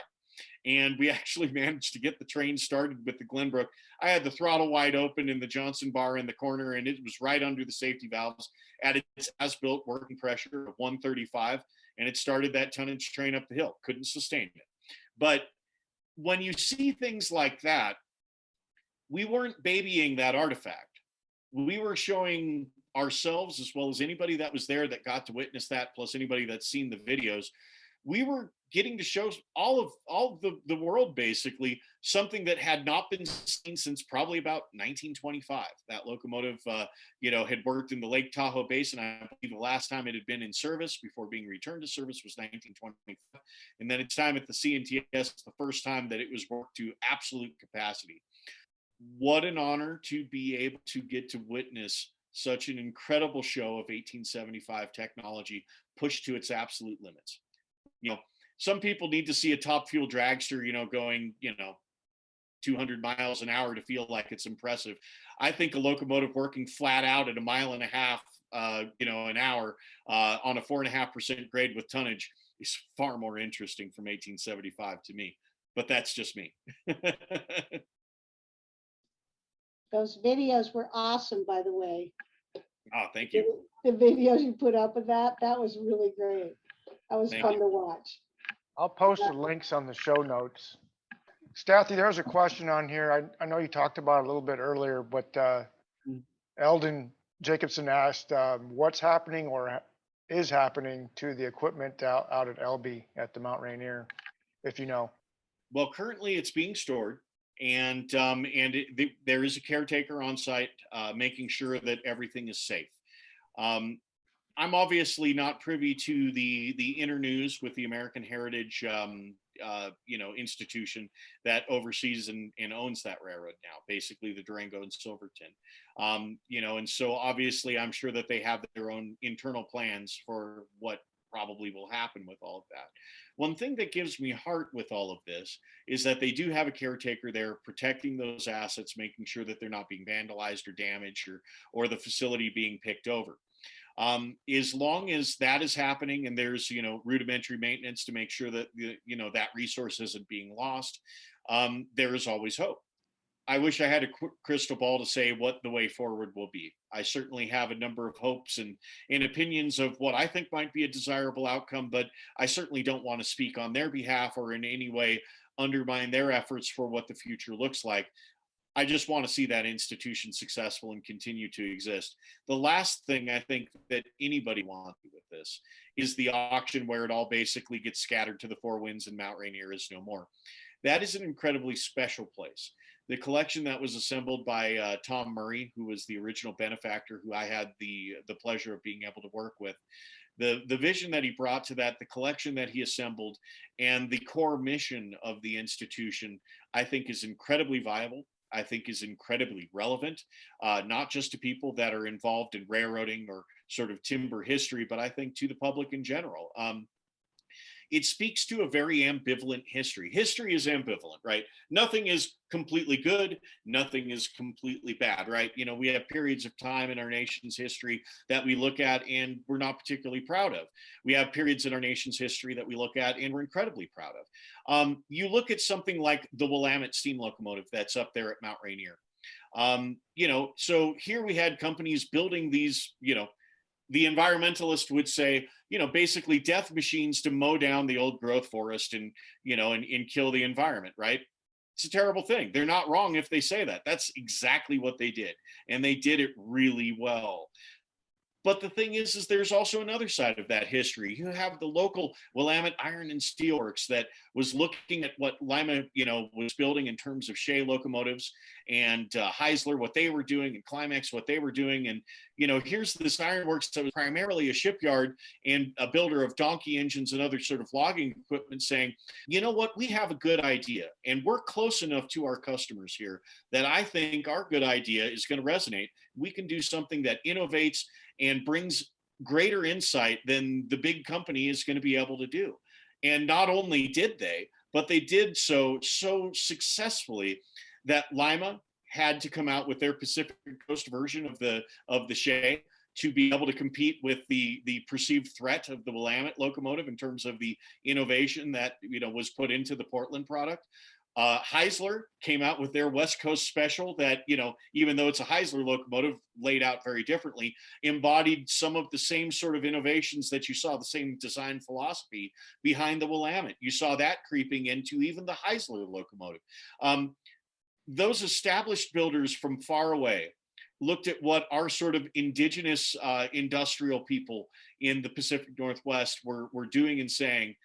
And we actually managed to get the train started with the Glenbrook. I had the throttle wide open in the Johnson bar in the corner, and it was right under the safety valves at its as-built working pressure of 135, and it started that tonnage train up the hill. Couldn't sustain it. But when you see things like that, we weren't babying that artifact. We were showing ourselves, as well as anybody that was there that got to witness that, plus anybody that's seen the videos, we were getting to show all of the world basically something that had not been seen since probably about 1925. That locomotive, had worked in the Lake Tahoe Basin. I believe the last time it had been in service before being returned to service was 1925, and then its time at the CNTS, the first time that it was worked to absolute capacity. What an honor to be able to get to witness such an incredible show of 1875 technology pushed to its absolute limits. Some people need to see a top fuel dragster, going, 200 miles an hour to feel like it's impressive. I think a locomotive working flat out at 1.5 miles, an hour on a 4.5% grade with tonnage is far more interesting from 1875 to me. But that's just me. Those videos were awesome, by the way. Oh, thank you. The videos you put up with that was really great. That was fun to watch. I'll post the links on the show notes. Stathi, there's a question on here. I know you talked about it a little bit earlier, but Eldon Jacobson asked what's happening or is happening to the equipment out at LB at the Mt Rainier, if you know. Well, currently it's being stored, and there is a caretaker on site making sure that everything is safe. I'm obviously not privy to the inner news with the American Heritage, institution that oversees and owns that railroad now, basically the Durango and Silverton. And so obviously I'm sure that they have their own internal plans for what probably will happen with all of that. One thing that gives me heart with all of this is that they do have a caretaker there protecting those assets, making sure that they're not being vandalized or damaged or the facility being picked over. As long as that is happening and there's, rudimentary maintenance to make sure that, that resource isn't being lost, there is always hope. I wish I had a crystal ball to say what the way forward will be. I certainly have a number of hopes and opinions of what I think might be a desirable outcome, but I certainly don't want to speak on their behalf or in any way undermine their efforts for what the future looks like. I just want to see that institution successful and continue to exist. The last thing I think that anybody wants with this is the auction where it all basically gets scattered to the four winds and Mt Rainier is no more. That is an incredibly special place. The collection that was assembled by Tom Murray, who was the original benefactor, who I had the pleasure of being able to work with, the vision that he brought to that, the collection that he assembled, and the core mission of the institution, I think is incredibly viable. I think is incredibly relevant, not just to people that are involved in railroading or sort of timber history, but I think to the public in general. It speaks to a very ambivalent history. History is ambivalent, right? Nothing is completely good. Nothing is completely bad, right? We have periods of time in our nation's history that we look at and we're not particularly proud of. We have periods in our nation's history that we look at and we're incredibly proud of. You look at something like the Willamette steam locomotive that's up there at Mt Rainier. So here we had companies building these, the environmentalist would say, basically death machines to mow down the old growth forest and kill the environment, right? It's a terrible thing. They're not wrong if they say that. That's exactly what they did. And they did it really well. But the thing is there's also another side of that history. You have the local Willamette Iron and Steel Works that was looking at what Lima, was building in terms of Shea locomotives, and Heisler, what they were doing, and Climax, what they were doing. And, here's this ironworks that was primarily a shipyard and a builder of donkey engines and other sort of logging equipment saying, you know what, we have a good idea and we're close enough to our customers here that I think our good idea is going to resonate. We can do something that innovates and brings greater insight than the big company is going to be able to do. And not only did they, but they did so successfully that Lima had to come out with their Pacific Coast version of the Shea to be able to compete with the perceived threat of the Willamette locomotive in terms of the innovation that was put into the Portland product. Heisler came out with their West Coast special that, even though it's a Heisler locomotive laid out very differently, embodied some of the same sort of innovations that you saw, the same design philosophy behind the Willamette. You saw that creeping into even the Heisler locomotive. Those established builders from far away looked at what our sort of indigenous industrial people in the Pacific Northwest were doing and saying,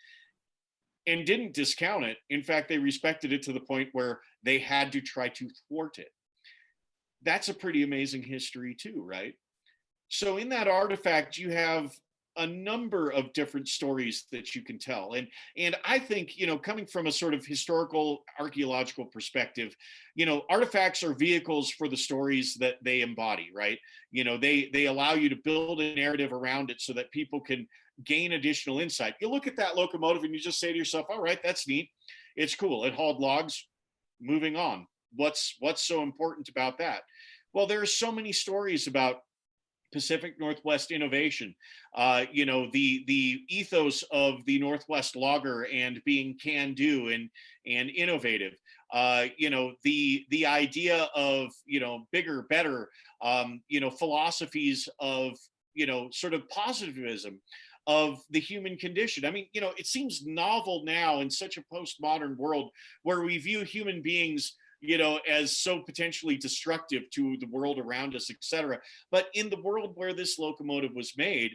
and didn't discount it. In fact, they respected it to the point where they had to try to thwart it. That's a pretty amazing history too, right? So in that artifact, you have a number of different stories that you can tell. And I think, you know, coming from a sort of historical archaeological perspective, you know, artifacts are vehicles for the stories that they embody, right? You know, they allow you to build a narrative around it so that people can gain additional insight. You look at that locomotive and you just say to yourself, all right, that's neat. It's cool. It hauled logs. Moving on. What's so important about that? Well, there are so many stories about Pacific Northwest innovation, you know, the ethos of the Northwest logger and being can-do and innovative. You know, the idea of, you know, bigger, better, you know, philosophies of, you know, sort of positivism of the human condition. I mean, you know, it seems novel now in such a postmodern world where we view human beings, you know, as so potentially destructive to the world around us, et cetera. But in the world where this locomotive was made,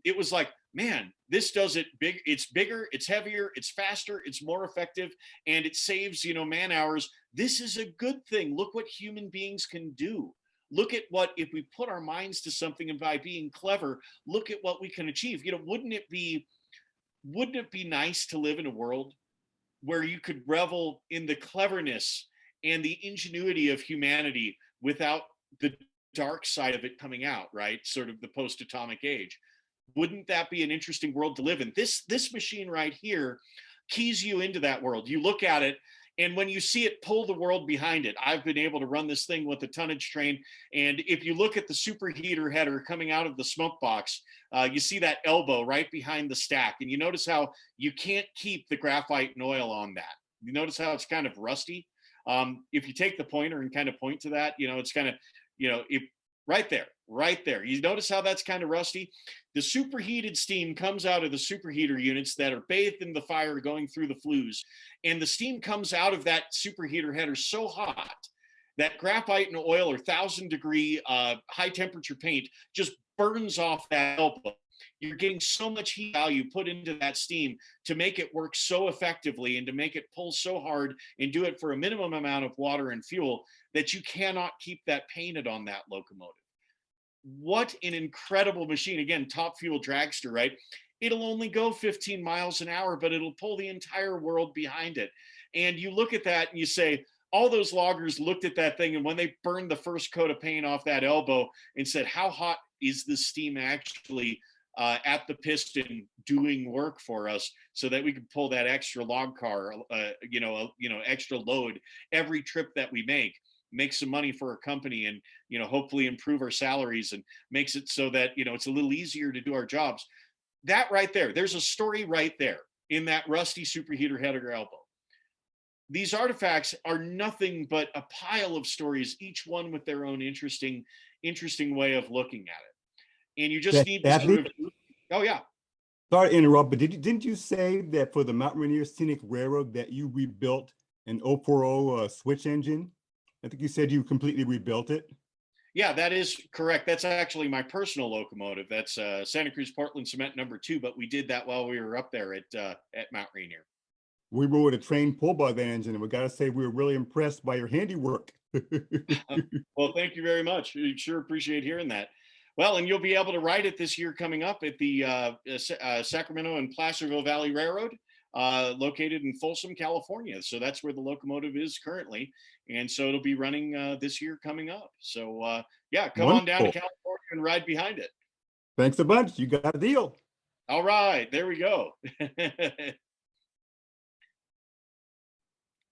it was like, man, this does it big. It's bigger, it's heavier, it's faster, it's more effective, and it saves, you know, man hours. This is a good thing. Look what human beings can do. Look at what, if we put our minds to something and by being clever, look at what we can achieve. You know, wouldn't it be nice to live in a world where you could revel in the cleverness and the ingenuity of humanity without the dark side of it coming out, right? Sort of the post-atomic age. Wouldn't that be an interesting world to live in? This machine right here keys you into that world. You look at it, and when you see it pull the world behind it, I've been able to run this thing with a tonnage train. And if you look at the superheater header coming out of the smoke box, you see that elbow right behind the stack. And you notice how you can't keep the graphite and oil on that. You notice how it's kind of rusty. If you take the pointer and kind of point to that, you know, it's kind of, you know, right there. You notice how that's kind of rusty? The superheated steam comes out of the superheater units that are bathed in the fire going through the flues. And the steam comes out of that superheater header so hot that graphite and oil or 1,000-degree high temperature paint just burns off that elbow. You're getting so much heat value put into that steam to make it work so effectively and to make it pull so hard and do it for a minimum amount of water and fuel that you cannot keep that painted on that locomotive. What an incredible machine. Again, top fuel dragster, right? It'll only go 15 miles an hour, but it'll pull the entire world behind it. And you look at that and you say, all those loggers looked at that thing, and when they burned the first coat of paint off that elbow and said, how hot is the steam actually at the piston doing work for us so that we can pull that extra log car, extra load every trip that we make some money for our company and, you know, hopefully improve our salaries and makes it so that, you know, it's a little easier to do our jobs. That right there, there's a story right there in that rusty superheater header elbow. These artifacts are nothing but a pile of stories, each one with their own interesting way of looking at it. And you just need to sort of, oh yeah. Sorry to interrupt, but didn't you say that for the Mt Rainier Scenic Railroad that you rebuilt an 040 switch engine? I think you said you completely rebuilt it. Yeah, that is correct. That's actually my personal locomotive. That's Santa Cruz Portland Cement #2, but we did that while we were up there at Mt Rainier. We rode a train pulled by that engine, and we got to say we were really impressed by your handiwork. Well, thank you very much. We sure appreciate hearing that. Well, and you'll be able to ride it this year coming up at the Sacramento and Placerville Valley Railroad, located in Folsom, California. So that's where the locomotive is currently. And so it'll be running this year coming up. So yeah, come on down to California and ride behind it. Thanks a bunch. You got a deal. All right, there we go.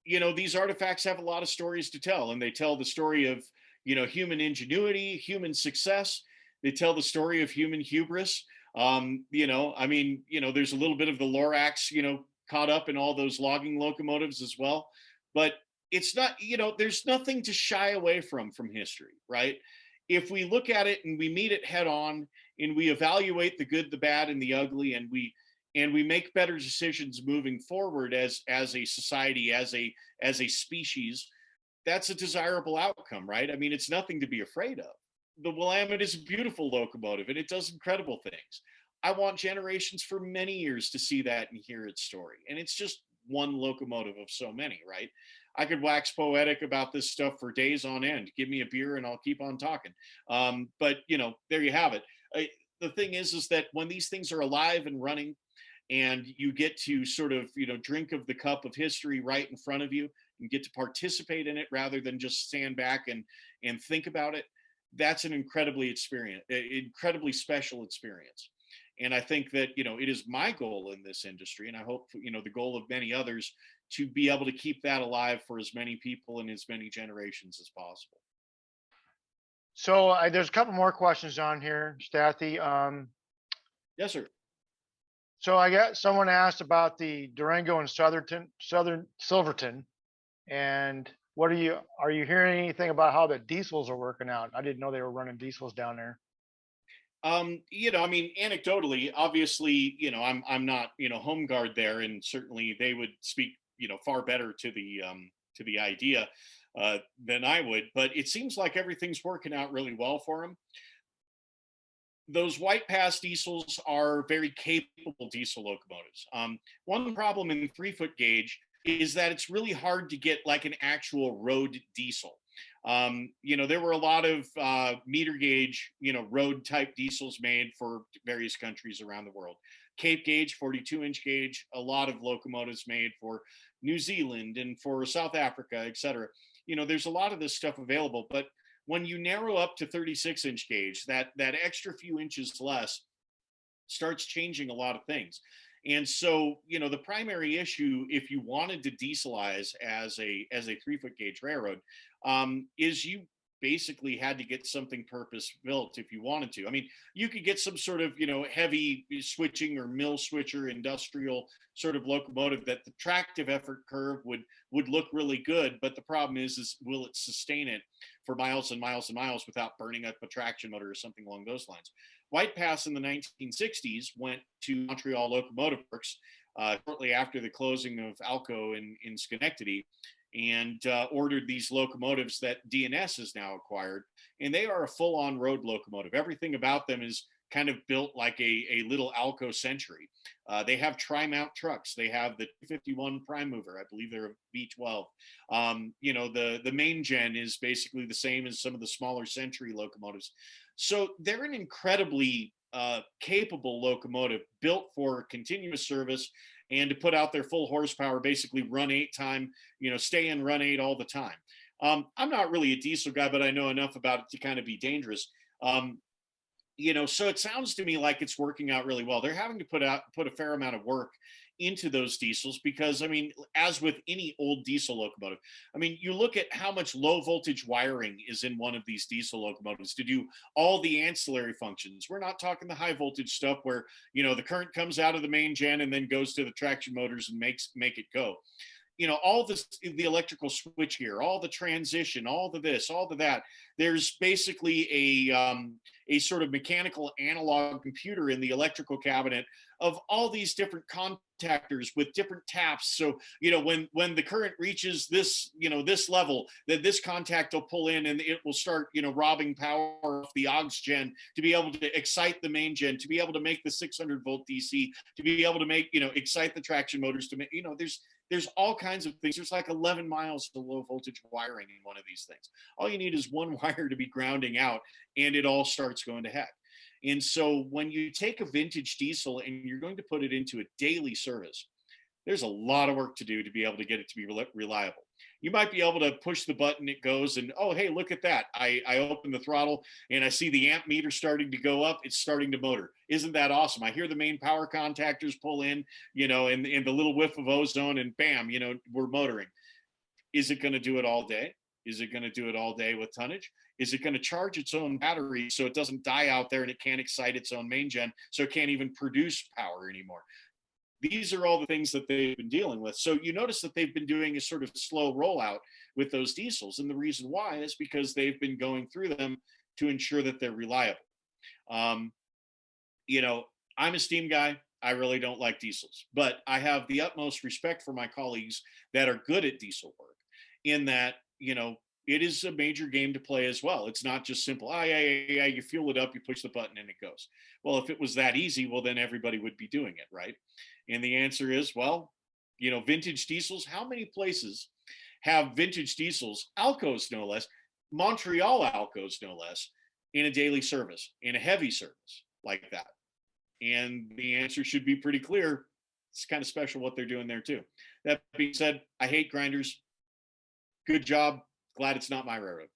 You know, these artifacts have a lot of stories to tell, and they tell the story of, you know, human ingenuity, human success. They tell the story of human hubris. You know, I mean, you know, there's a little bit of the Lorax, you know, caught up in all those logging locomotives as well. But it's not, you know, there's nothing to shy away from history, right? If we look at it and we meet it head on and we evaluate the good, the bad, and the ugly, and we make better decisions moving forward as a society, as a species, that's a desirable outcome, right? I mean, it's nothing to be afraid of. The Willamette is a beautiful locomotive and it does incredible things. I want generations for many years to see that and hear its story. And it's just one locomotive of so many, right? I could wax poetic about this stuff for days on end. Give me a beer and I'll keep on talking. But there you have it. The thing is that when these things are alive and running, and you get to sort of drink of the cup of history right in front of you and get to participate in it rather than just stand back and think about it, that's an incredibly special experience. And I think that it is my goal in this industry, and I hope the goal of many others, to be able to keep that alive for as many people and as many generations as possible. So there's a couple more questions on here, Stathi. Yes, sir. So I got someone asked about the Durango and Southern Silverton, and are you hearing anything about how the diesels are working out? I didn't know they were running diesels down there. I mean, anecdotally, obviously, I'm not, home guard there, and certainly they would speak, far better to the idea than I would. But it seems like everything's working out really well for them. Those White Pass diesels are very capable diesel locomotives. One problem in 3-foot gauge is that it's really hard to get like an actual road diesel. There were a lot of meter gauge, road type diesels made for various countries around the world. Cape gauge, 42-inch gauge, a lot of locomotives made for New Zealand and for South Africa, et cetera. There's a lot of this stuff available, but when you narrow up to 36-inch gauge, that extra few inches less starts changing a lot of things. And so, the primary issue, if you wanted to dieselize as a 3-foot gauge railroad, is you basically had to get something purpose built if you wanted to. I mean, you could get some sort of, heavy switching or mill switcher industrial sort of locomotive that the tractive effort curve would look really good. But the problem is will it sustain it for miles and miles and miles without burning up a traction motor or something along those lines? White Pass in the 1960s went to Montreal Locomotive Works shortly after the closing of Alco in Schenectady, and ordered these locomotives that D&S has now acquired. And they are a full-on road locomotive. Everything about them is kind of built like a little Alco Century. They have tri-mount trucks. They have the 251 prime mover. I believe they're a V12. The main gen is basically the same as some of the smaller Century locomotives. So they're an incredibly capable locomotive built for continuous service and to put out their full horsepower, basically run 8 time, stay in run 8 all the time. I'm not really a diesel guy, but I know enough about it to kind of be dangerous. So it sounds to me like it's working out really well. They're having to put a fair amount of work into those diesels because, I mean, as with any old diesel locomotive, I mean, you look at how much low voltage wiring is in one of these diesel locomotives to do all the ancillary functions. We're not talking the high voltage stuff where, the current comes out of the main gen and then goes to the traction motors and make it go. All this, the electrical switch here, all the transition, all the this, all the that. There's basically a sort of mechanical analog computer in the electrical cabinet of all these different contactors with different taps. So, when the current reaches this, this level, then this contact will pull in and it will start, robbing power off the aux gen to be able to excite the main gen, to be able to make the 600 volt DC, to be able to make, excite the traction motors to make, there's all kinds of things. There's like 11 miles of low voltage wiring in one of these things. All you need is one wire to be grounding out and it all starts going to heck. And so when you take a vintage diesel and you're going to put it into a daily service, there's a lot of work to do to be able to get it to be reliable. You might be able to push the button, it goes, and oh, hey, look at that. I open the throttle and I see the amp meter starting to go up. It's starting to motor. Isn't that awesome? I hear the main power contactors pull in, and the little whiff of ozone and bam, we're motoring. Is it going to do it all day? Is it going to do it all day with tonnage? Is it going to charge its own battery so it doesn't die out there and it can't excite its own main gen, so it can't even produce power anymore? These are all the things that they've been dealing with. So you notice that they've been doing a sort of slow rollout with those diesels. And the reason why is because they've been going through them to ensure that they're reliable. I'm a steam guy. I really don't like diesels, but I have the utmost respect for my colleagues that are good at diesel work in that, it is a major game to play as well. It's not just simple, yeah, you fuel it up, you push the button and it goes. Well, if it was that easy, well, then everybody would be doing it, right? And the answer is, well, vintage diesels, how many places have vintage diesels, Alcos no less, Montreal Alcos no less, in a daily service, in a heavy service like that? And the answer should be pretty clear. It's kind of special what they're doing there too. That being said, I hate grinders. Good job. Glad it's not my railroad.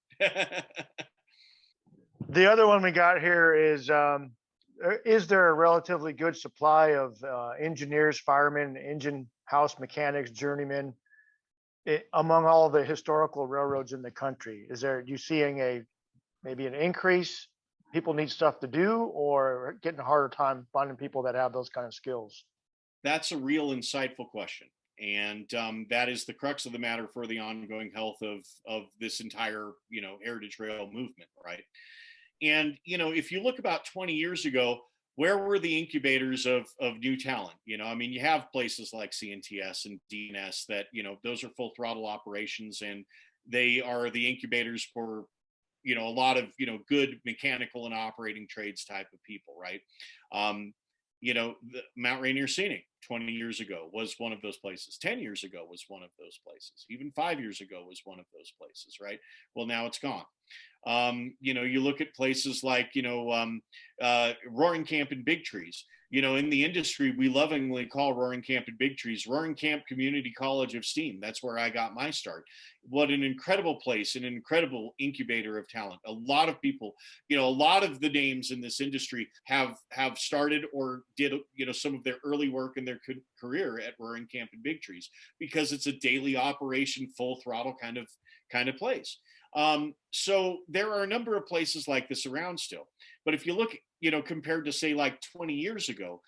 The other one we got here is there a relatively good supply of engineers, firemen, engine house mechanics, journeymen among all the historical railroads in the country? You seeing maybe an increase? People need stuff to do, or getting a harder time finding people that have those kind of skills? That's a real insightful question. And that is the crux of the matter for the ongoing health of this entire, heritage rail movement, right? And, if you look about 20 years ago, where were the incubators of new talent? You have places like CNTS and DNS that, those are full throttle operations, and they are the incubators for, a lot of, good mechanical and operating trades type of people, right? The Mt Rainier Scenic 20 years ago was one of those places. 10 years ago was one of those places. Even 5 years ago was one of those places, right? Well, now it's gone. You look at places like, Roaring Camp and Big Trees. In the industry, we lovingly call Roaring Camp and Big Trees Roaring Camp Community College of Steam. That's where I got my start. What an incredible place, an incredible incubator of talent. A lot of people, a lot of the names in this industry have started or did, some of their early work in their career at Roaring Camp and Big Trees, because it's a daily operation, full throttle kind of place. So there are a number of places like this around still. But if you look, compared to say like 20 years ago,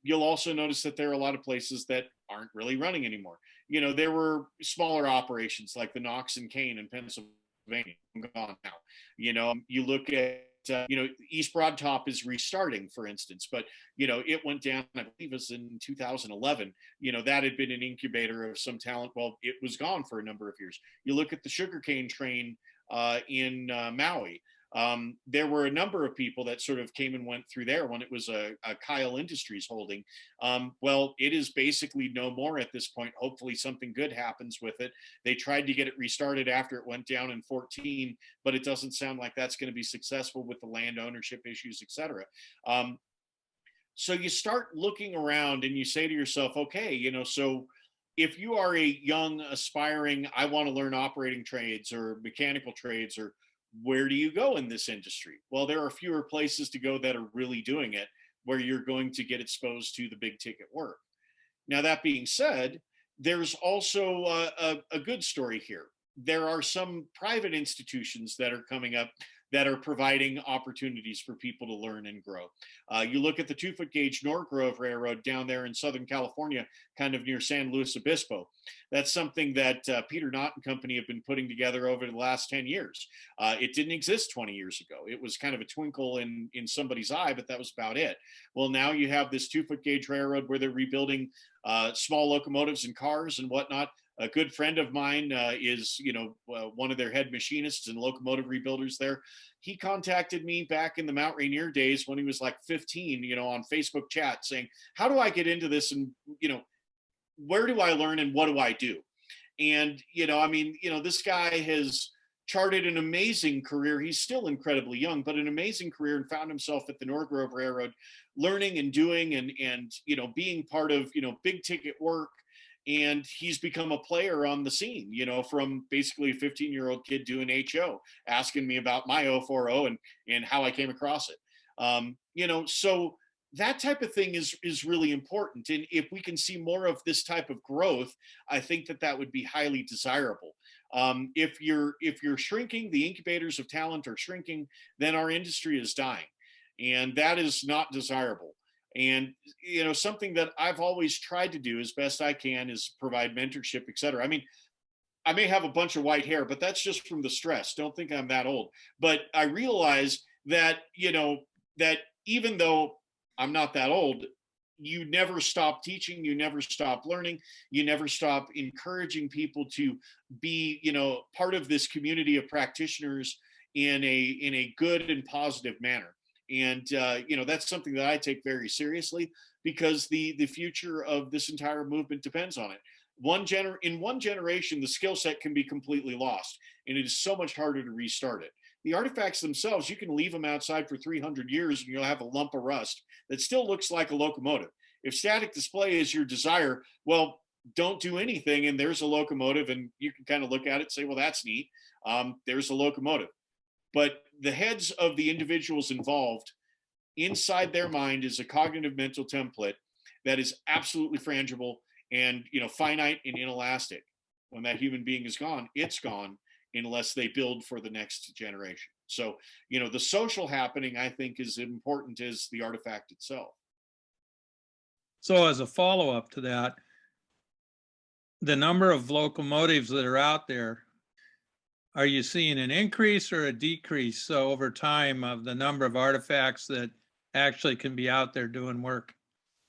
you'll also notice that there are a lot of places that aren't really running anymore. There were smaller operations like the Knox and Kane in Pennsylvania, gone now. You look at, East Broad Top is restarting, for instance, but, it went down, I believe it was in 2011, that had been an incubator of some talent. Well, it was gone for a number of years. You look at the sugarcane train in Maui. There were a number of people that sort of came and went through there when it was a Kyle Industries holding. Well, it is basically no more at this point. Hopefully something good happens with it. They tried to get it restarted after it went down in 2014, but it doesn't sound like that's going to be successful with the land ownership issues, et cetera. So you start looking around and you say to yourself, okay, so if you are a young, aspiring, I want to learn operating trades or mechanical trades, or where do you go in this industry? Well, there are fewer places to go that are really doing it, where you're going to get exposed to the big ticket work. Now, that being said, there's also a good story here. There are some private institutions that are coming up that are providing opportunities for people to learn and grow. You look at the 2-foot gauge Norgrove Railroad down there in Southern California, kind of near San Luis Obispo. That's something that Peter Knott and company have been putting together over the last 10 years. It didn't exist 20 years ago. It was kind of a twinkle in somebody's eye, but that was about it. Well, now you have this 2-foot gauge railroad where they're rebuilding small locomotives and cars and whatnot. A good friend of mine is, one of their head machinists and locomotive rebuilders there. He contacted me back in the Mt Rainier days when he was like 15, on Facebook chat saying, how do I get into this? And, where do I learn and what do I do? And, this guy has charted an amazing career. He's still incredibly young, but an amazing career, and found himself at the Norgrove Railroad learning and doing and being part of, big ticket work. And he's become a player on the scene, from basically a 15-year-old kid doing HO, asking me about my 040 and how I came across it. So that type of thing is really important. And if we can see more of this type of growth, I think that would be highly desirable. If you're shrinking, the incubators of talent are shrinking, then our industry is dying. And that is not desirable. And, something that I've always tried to do as best I can is provide mentorship, et cetera. I mean, I may have a bunch of white hair, but that's just from the stress. Don't think I'm that old. But I realize that, that even though I'm not that old, you never stop teaching, you never stop learning, you never stop encouraging people to be, part of this community of practitioners in a good and positive manner. And that's something that I take very seriously, because the future of this entire movement depends on it. In one generation, the skill set can be completely lost, and it is so much harder to restart it. The artifacts themselves, you can leave them outside for 300 years and you'll have a lump of rust that still looks like a locomotive. If static display is your desire, well, don't do anything, and there's a locomotive, and you can kind of look at it and say, well, that's neat. There's a locomotive. But the heads of the individuals involved, inside their mind is a cognitive mental template that is absolutely frangible and finite and inelastic. When that human being is gone, it's gone, unless they build for the next generation. So, the social happening, I think, is important as the artifact itself. So as a follow-up to that, the number of locomotives that are out there, are you seeing an increase or a decrease over time of the number of artifacts that actually can be out there doing work?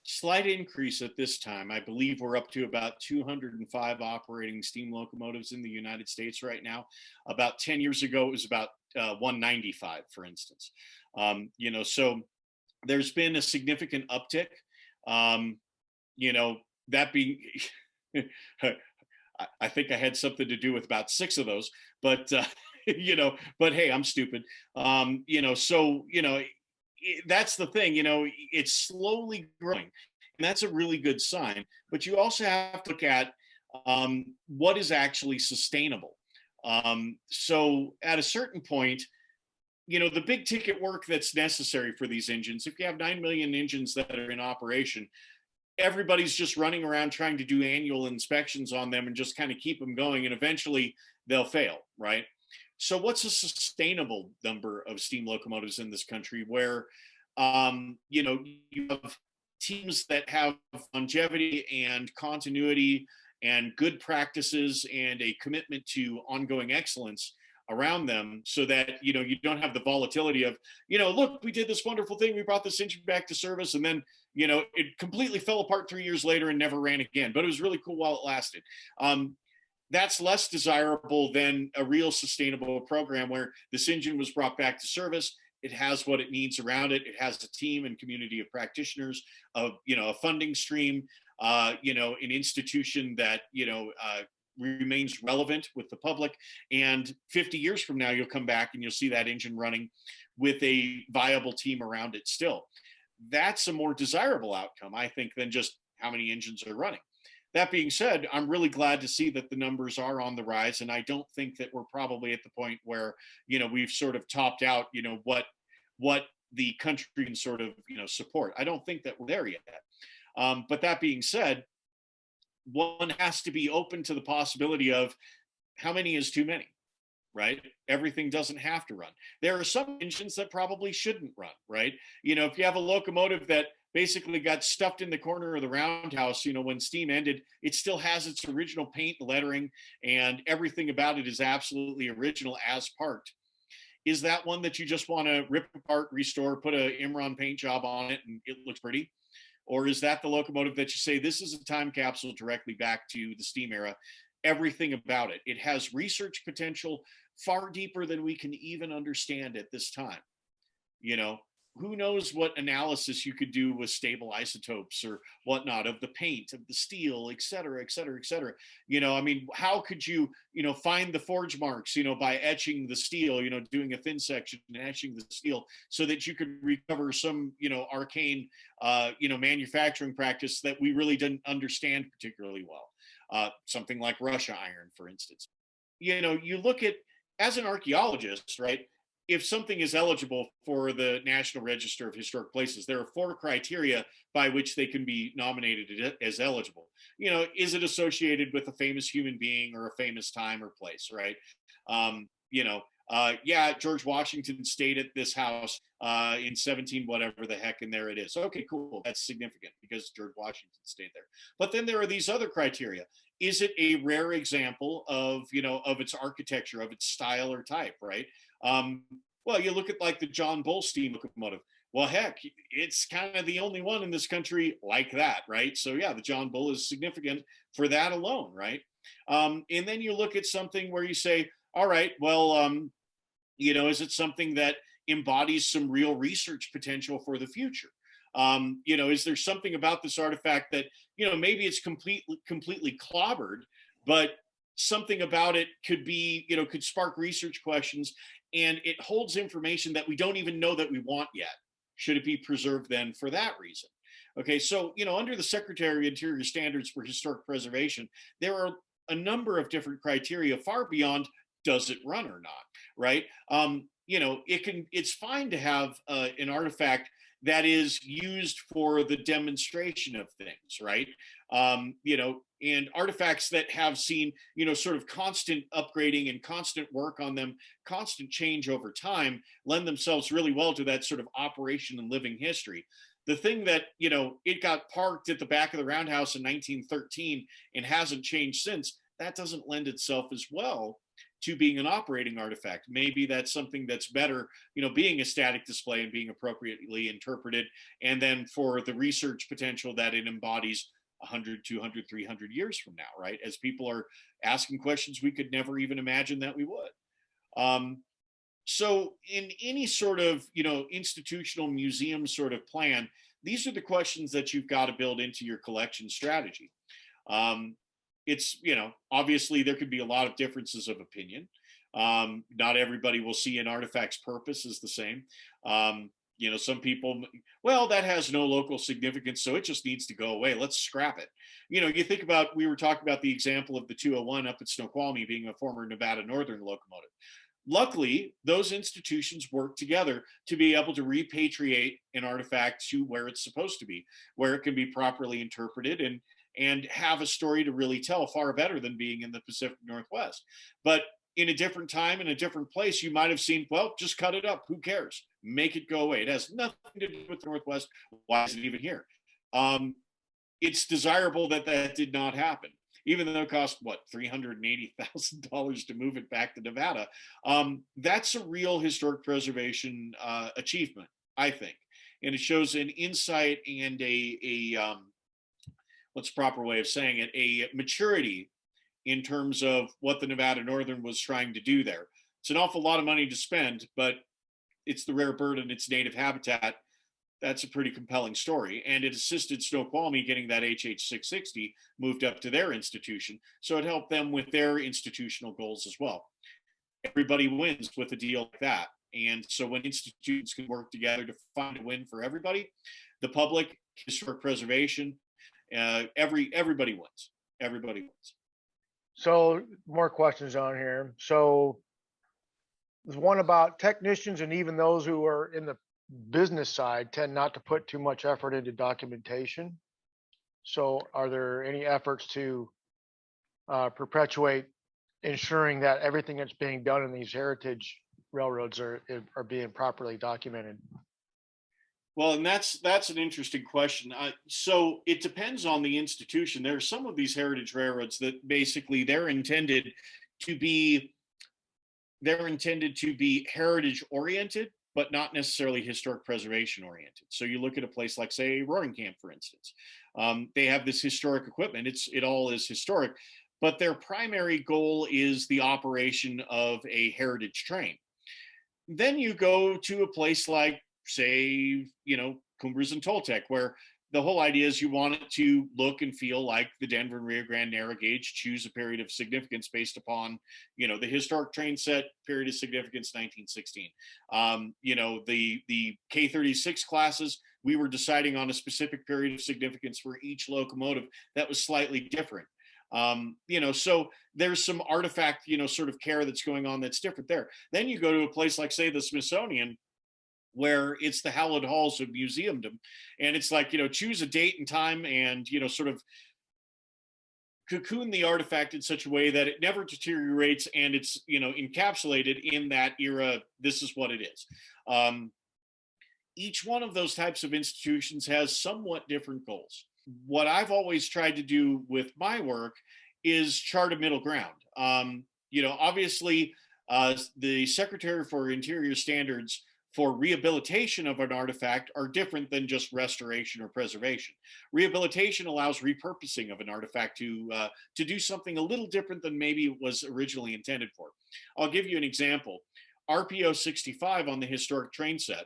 Slight increase at this time. I believe we're up to about 205 operating steam locomotives in the United States right now. About 10 years ago, it was about 195, for instance. So there's been a significant uptick. That being, I think I had something to do with about 6 of those, but but hey, I'm stupid. That's the thing, it's slowly growing, and that's a really good sign. But you also have to look at what is actually sustainable. So at a certain point, the big ticket work that's necessary for these engines, if you have 9 million engines that are in operation, everybody's just running around trying to do annual inspections on them and just kind of keep them going, and eventually they'll fail, right? So what's a sustainable number of steam locomotives in this country where, you have teams that have longevity and continuity and good practices and a commitment to ongoing excellence around them, so that, you don't have the volatility of, look, we did this wonderful thing, we brought this engine back to service, and then, it completely fell apart 3 years later and never ran again, but it was really cool while it lasted. That's less desirable than a real sustainable program where this engine was brought back to service. It has what it needs around it. It has a team and community of practitioners, a funding stream, an institution that, remains relevant with the public. And 50 years from now, you'll come back and you'll see that engine running with a viable team around it still. That's a more desirable outcome, I think, than just how many engines are running. That being said, I'm really glad to see that the numbers are on the rise, and I don't think that we're probably at the point where, we've sort of topped out, what the country can sort of, support. I don't think that we're there yet. But that being said, one has to be open to the possibility of how many is too many, right? Everything doesn't have to run. There are some engines that probably shouldn't run, right? If you have a locomotive that basically got stuffed in the corner of the roundhouse, when steam ended, it still has its original paint, lettering, and everything about it is absolutely original as parked. Is that one that you just want to rip apart, restore, put a Imron paint job on it, and it looks pretty? Or is that the locomotive that you say, this is a time capsule directly back to the steam era? Everything about it. It has research potential far deeper than we can even understand at this time. Who knows what analysis you could do with stable isotopes or whatnot of the paint, of the steel, et cetera, et cetera, et cetera. How could you, find the forge marks, by etching the steel, doing a thin section and etching the steel so that you could recover some, arcane, manufacturing practice that we really didn't understand particularly well. Something like Russia iron, for instance. You look at, as an archaeologist, right? If something is eligible for the National Register of Historic Places, there are 4 criteria by which they can be nominated as eligible. Is it associated with a famous human being or a famous time or place, right? George Washington stayed at this house in 17 whatever the heck, and there it is. Okay, cool. That's significant because George Washington stayed there. But then there are these other criteria. Is it a rare example of, of its architecture, of its style or type, right? Well, you look at like the John Bull steam locomotive. Well, heck, it's kind of the only one in this country like that, right? So yeah, the John Bull is significant for that alone, right? And then you look at something where you say, all right, well, is it something that embodies some real research potential for the future? Is there something about this artifact that, maybe it's completely clobbered, but something about it could be, could spark research questions, and it holds information that we don't even know that we want yet. Should it be preserved then for that reason? Okay, so, under the Secretary of Interior Standards for Historic Preservation, there are a number of different criteria far beyond does it run or not, right? It's fine to have an artifact that is used for the demonstration of things, right? And artifacts that have seen, sort of constant upgrading and constant work on them, constant change over time, lend themselves really well to that sort of operation and living history. The thing that, it got parked at the back of the Roundhouse in 1913 and hasn't changed since, that doesn't lend itself as well to being an operating artifact. Maybe that's something that's better, being a static display and being appropriately interpreted. And then for the research potential that it embodies 100, 200, 300 years from now, right? As people are asking questions we could never even imagine that we would. So in any sort of, institutional museum sort of plan, these are the questions that you've got to build into your collection strategy. It's, obviously there could be a lot of differences of opinion. Not everybody will see an artifact's purpose as the same. Some people, well, that has no local significance, so it just needs to go away. Let's scrap it. You think about, we were talking about the example of the 201 up at Snoqualmie being a former Nevada Northern locomotive. Luckily, those institutions work together to be able to repatriate an artifact to where it's supposed to be, where it can be properly interpreted and have a story to really tell, far better than being in the Pacific Northwest. But in a different time, in a different place, you might have seen, well, just cut it up. Who cares? Make it go away. It has nothing to do with the Northwest. Why is it even here? It's desirable that that did not happen, even though it cost, what, $380,000 to move it back to Nevada. That's a real historic preservation achievement, I think. And it shows an insight and what's the proper way of saying it, a maturity in terms of what the Nevada Northern was trying to do there. It's an awful lot of money to spend, but it's the rare bird in its native habitat. That's a pretty compelling story. And it assisted Snoqualmie getting that HH 660 moved up to their institution. So it helped them with their institutional goals as well. Everybody wins with a deal like that. And so when institutions can work together to find a win for everybody, the public, historic preservation, everybody wins. Everybody wins. So more questions on here. So there's one about technicians and even those who are in the business side tend not to put too much effort into documentation. So are there any efforts to perpetuate ensuring that everything that's being done in these heritage railroads are being properly documented? Well, and that's an interesting question. So it depends on the institution. There are some of these heritage railroads that basically they're intended to be heritage oriented, but not necessarily historic preservation oriented. So you look at a place like, say, Roaring Camp, for instance. They have this historic equipment. It all is historic, but their primary goal is the operation of a heritage train. Then you go to a place like, say, Cumbres and Toltec, where the whole idea is you want it to look and feel like the Denver and Rio Grande narrow gauge, choose a period of significance based upon, the historic train set period of significance, 1916. The K36 classes, we were deciding on a specific period of significance for each locomotive that was slightly different. So there's some artifact, sort of care that's going on that's different there. Then you go to a place like, say, the Smithsonian, where it's the hallowed halls of museumdom. And it's like, choose a date and time and, sort of cocoon the artifact in such a way that it never deteriorates and it's, encapsulated in that era. This is what it is. Each one of those types of institutions has somewhat different goals. What I've always tried to do with my work is chart a middle ground. Obviously, the Secretary for Interior Standards for rehabilitation of an artifact are different than just restoration or preservation. Rehabilitation allows repurposing of an artifact to do something a little different than maybe it was originally intended for. I'll give you an example. RPO 65 on the historic train set,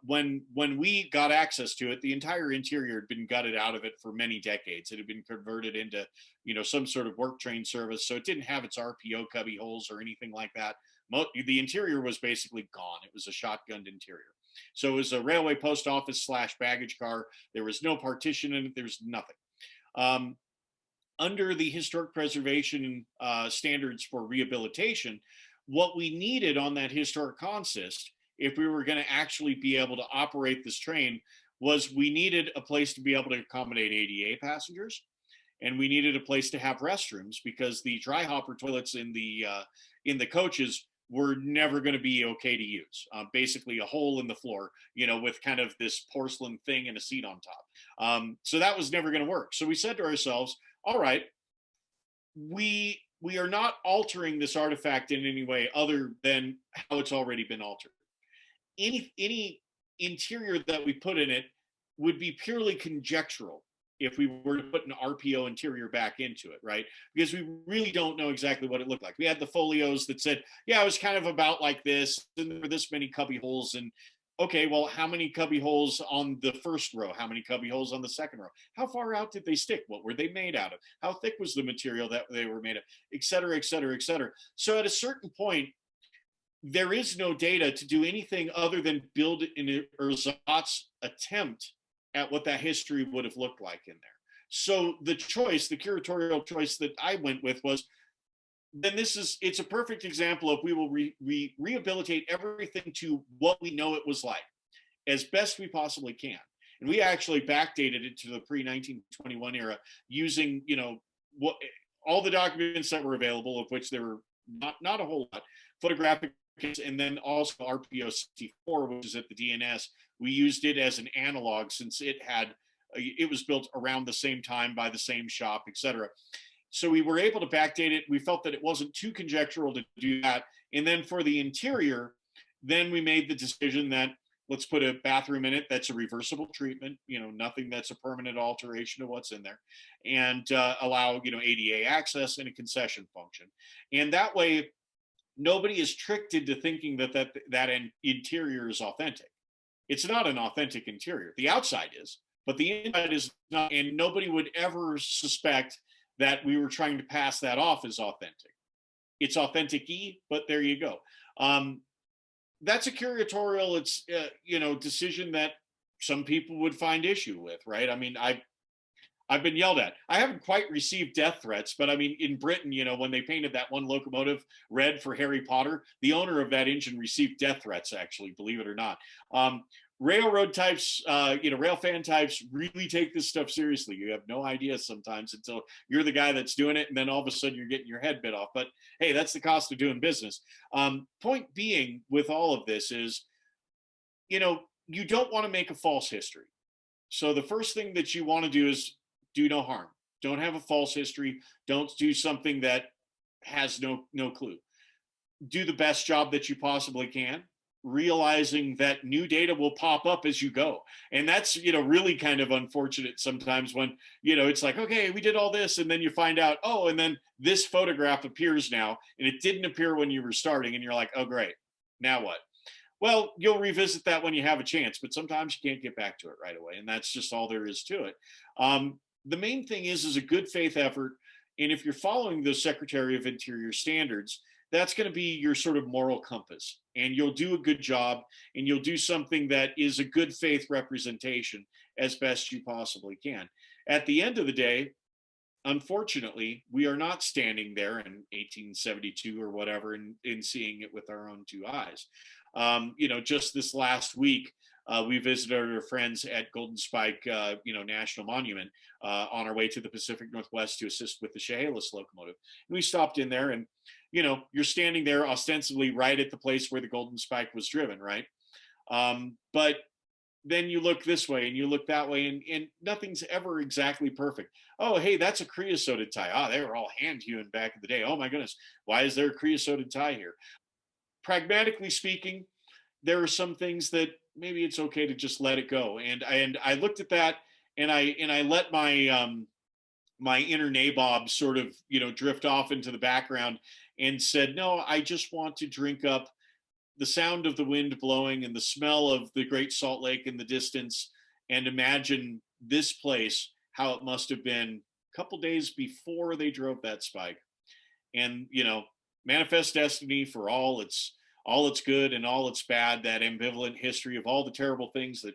when we got access to it, the entire interior had been gutted out of it for many decades. It had been converted into, some sort of work train service, so it didn't have its RPO cubby holes or anything like that. The interior was basically gone. It was a shotgunned interior. So it was a railway post office / baggage car. There was no partition in it. There was nothing. Under the historic preservation standards for rehabilitation, what we needed on that historic consist, if we were going to actually be able to operate this train, was we needed a place to be able to accommodate ADA passengers, and we needed a place to have restrooms, because the dry hopper toilets in the coaches were never going to be okay to use. Basically a hole in the floor, with kind of this porcelain thing and a seat on top. So that was never going to work. So we said to ourselves, all right, we are not altering this artifact in any way other than how it's already been altered. Any interior that we put in it would be purely conjectural if we were to put an RPO interior back into it, right? Because we really don't know exactly what it looked like. We had the folios that said, yeah, it was kind of about like this, and there were this many cubby holes, and okay, well, how many cubby holes on the first row? How many cubby holes on the second row? How far out did they stick? What were they made out of? How thick was the material that they were made of? Et cetera, et cetera, et cetera. So at a certain point, there is no data to do anything other than build in Erzat's attempt at what that history would have looked like in there. So the curatorial choice that I went with was, then it's a perfect example of we will rehabilitate everything to what we know it was like as best we possibly can. And we actually backdated it to the pre-1921 era using, what all the documents that were available, of which there were not a whole lot, photographic, and then also RPO 64, which is at the DNS. We used it as an analog since it was built around the same time by the same shop, et cetera. So we were able to backdate it. We felt that it wasn't too conjectural to do that. And then for the interior, then we made the decision that let's put a bathroom in it that's a reversible treatment, nothing that's a permanent alteration of what's in there, and allow, ADA access and a concession function. And that way, nobody is tricked into thinking that interior is authentic. It's not an authentic interior. The outside is, but the inside is not, and nobody would ever suspect that we were trying to pass that off as authentic. It's authentic-y, but there you go. That's a curatorial, decision that some people would find issue with, right? I mean, I've been yelled at. I haven't quite received death threats, but I mean, in Britain, when they painted that one locomotive red for Harry Potter, the owner of that engine received death threats, actually, believe it or not. Railroad types, rail fan types really take this stuff seriously. You have no idea sometimes until you're the guy that's doing it, and then all of a sudden you're getting your head bit off. But hey, that's the cost of doing business. Point being with all of this is, you don't want to make a false history. So the first thing that you want to do is do no harm. Don't have a false history. Don't do something that has no clue. Do the best job that you possibly can, realizing that new data will pop up as you go. And that's, really kind of unfortunate sometimes when, it's like, okay, we did all this, and then you find out, oh, and then this photograph appears now, and it didn't appear when you were starting, and you're like, oh, great, now what? Well, you'll revisit that when you have a chance, but sometimes you can't get back to it right away, and that's just all there is to it. The main thing is a good faith effort, and if you're following the Secretary of Interior standards, that's going to be your sort of moral compass, and you'll do a good job, and you'll do something that is a good faith representation as best you possibly can. At the end of the day, unfortunately, we are not standing there in 1872 or whatever and seeing it with our own two eyes. Just this last week, we visited our friends at Golden Spike, National Monument on our way to the Pacific Northwest to assist with the Chehalis locomotive. And we stopped in there, and you're standing there ostensibly right at the place where the Golden Spike was driven, right? But then you look this way and you look that way, and nothing's ever exactly perfect. Oh, hey, that's a creosoted tie. They were all hand hewn back in the day. Oh my goodness, why is there a creosoted tie here? Pragmatically speaking, there are some things that maybe it's okay to just let it go. And I looked at that, and I let my my inner nabob sort of, drift off into the background, and said, no, I just want to drink up the sound of the wind blowing and the smell of the Great Salt Lake in the distance, and imagine this place, how it must have been a couple days before they drove that spike. And, manifest destiny for all its good and all its bad, that ambivalent history of all the terrible things that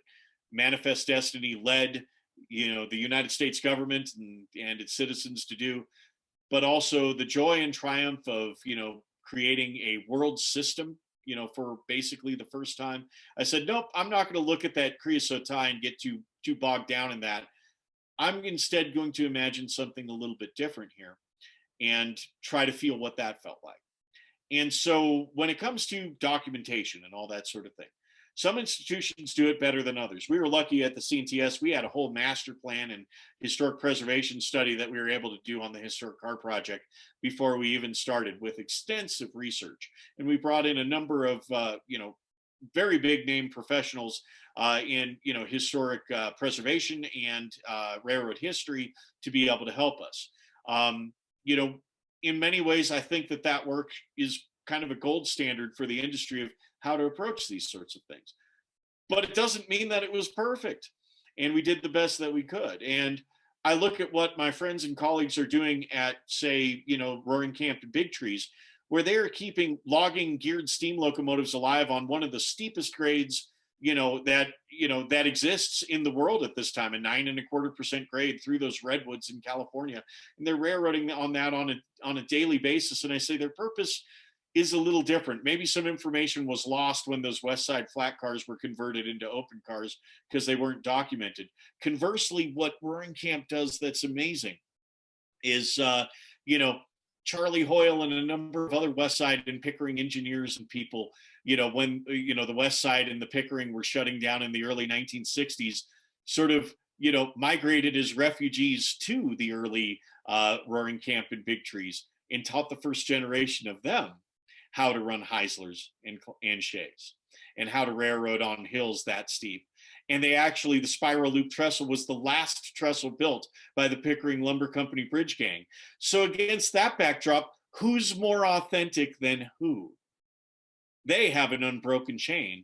manifest destiny led, the United States government and its citizens to do, but also the joy and triumph of, creating a world system, for basically the first time. I said, nope, I'm not going to look at that creosote tie and get too bogged down in that. I'm instead going to imagine something a little bit different here and try to feel what that felt like. And so when it comes to documentation and all that sort of thing, some institutions do it better than others. We were lucky at the CNTS. We had a whole master plan and historic preservation study that we were able to do on the historic car project before we even started, with extensive research. And we brought in a number of, very big name professionals in, historic preservation and railroad history to be able to help us. In many ways, I think that work is kind of a gold standard for the industry of how to approach these sorts of things. But it doesn't mean that it was perfect. And we did the best that we could. And I look at what my friends and colleagues are doing at, say, Roaring Camp and Big Trees, where they are keeping logging geared steam locomotives alive on one of the steepest grades that exists in the world at this time, a 9.25% grade through those redwoods in California. And they're railroading on that on a daily basis. And I say their purpose is a little different. Maybe some information was lost when those West Side flat cars were converted into open cars because they weren't documented. Conversely, what Roaring Camp does that's amazing is, Charlie Hoyle and a number of other West Side and Pickering engineers and people, when, the West Side and the Pickering were shutting down in the early 1960s, sort of, migrated as refugees to the early Roaring Camp and Big Trees, and taught the first generation of them how to run Heislers and Shays, and how to railroad on hills that steep. And the spiral loop trestle was the last trestle built by the Pickering Lumber Company Bridge Gang. So against that backdrop, who's more authentic than who? They have an unbroken chain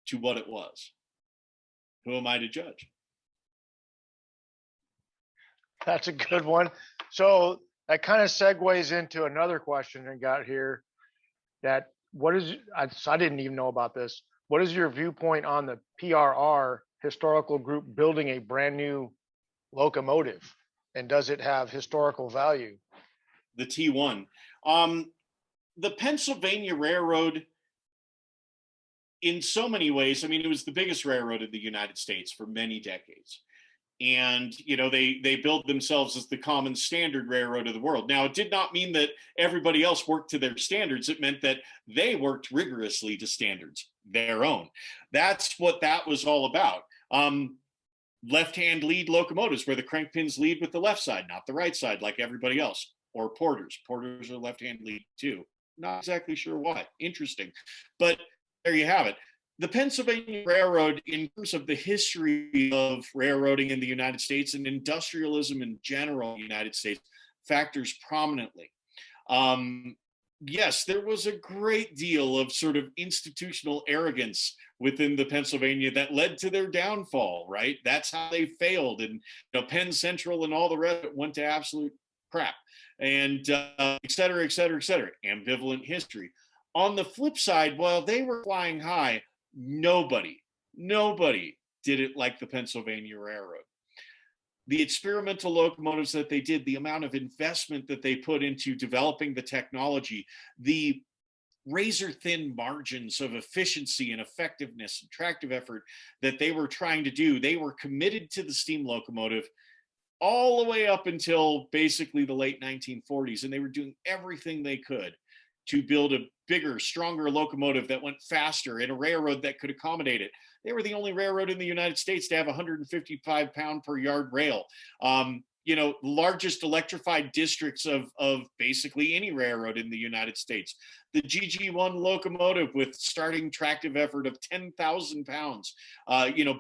to what it was. Who am I to judge? That's a good one. So that kind of segues into another question I got here. I didn't even know about this. What is your viewpoint on the PRR historical group building a brand new locomotive? And does it have historical value? The T1. The Pennsylvania Railroad, in so many ways, it was the biggest railroad in the United States for many decades. And, they built themselves as the common standard railroad of the world. Now, it did not mean that everybody else worked to their standards. It meant that they worked rigorously to standards, their own. That's what that was all about. Left-hand lead locomotives, where the crank pins lead with the left side, not the right side, like everybody else. Or porters. Porters are left-hand lead too. Not exactly sure why. Interesting. But there you have it. The Pennsylvania Railroad, in terms of the history of railroading in the United States and industrialism in general in the United States, factors prominently. Yes, there was a great deal of sort of institutional arrogance within the Pennsylvania that led to their downfall, right? That's how they failed. And Penn Central and all the rest went to absolute crap, and et cetera, et cetera, et cetera. Ambivalent history. On the flip side, while they were flying high, nobody did it like the Pennsylvania Railroad. The experimental locomotives that they did, the amount of investment that they put into developing the technology, the razor thin margins of efficiency and effectiveness and tractive effort that they were trying to do, they were committed to the steam locomotive all the way up until basically the late 1940s. And they were doing everything they could to build a bigger, stronger locomotive that went faster and a railroad that could accommodate it. They were the only railroad in the United States to have 155 pound per yard rail. largest electrified districts of basically any railroad in the United States. The GG1 locomotive with starting tractive effort of 10,000 pounds,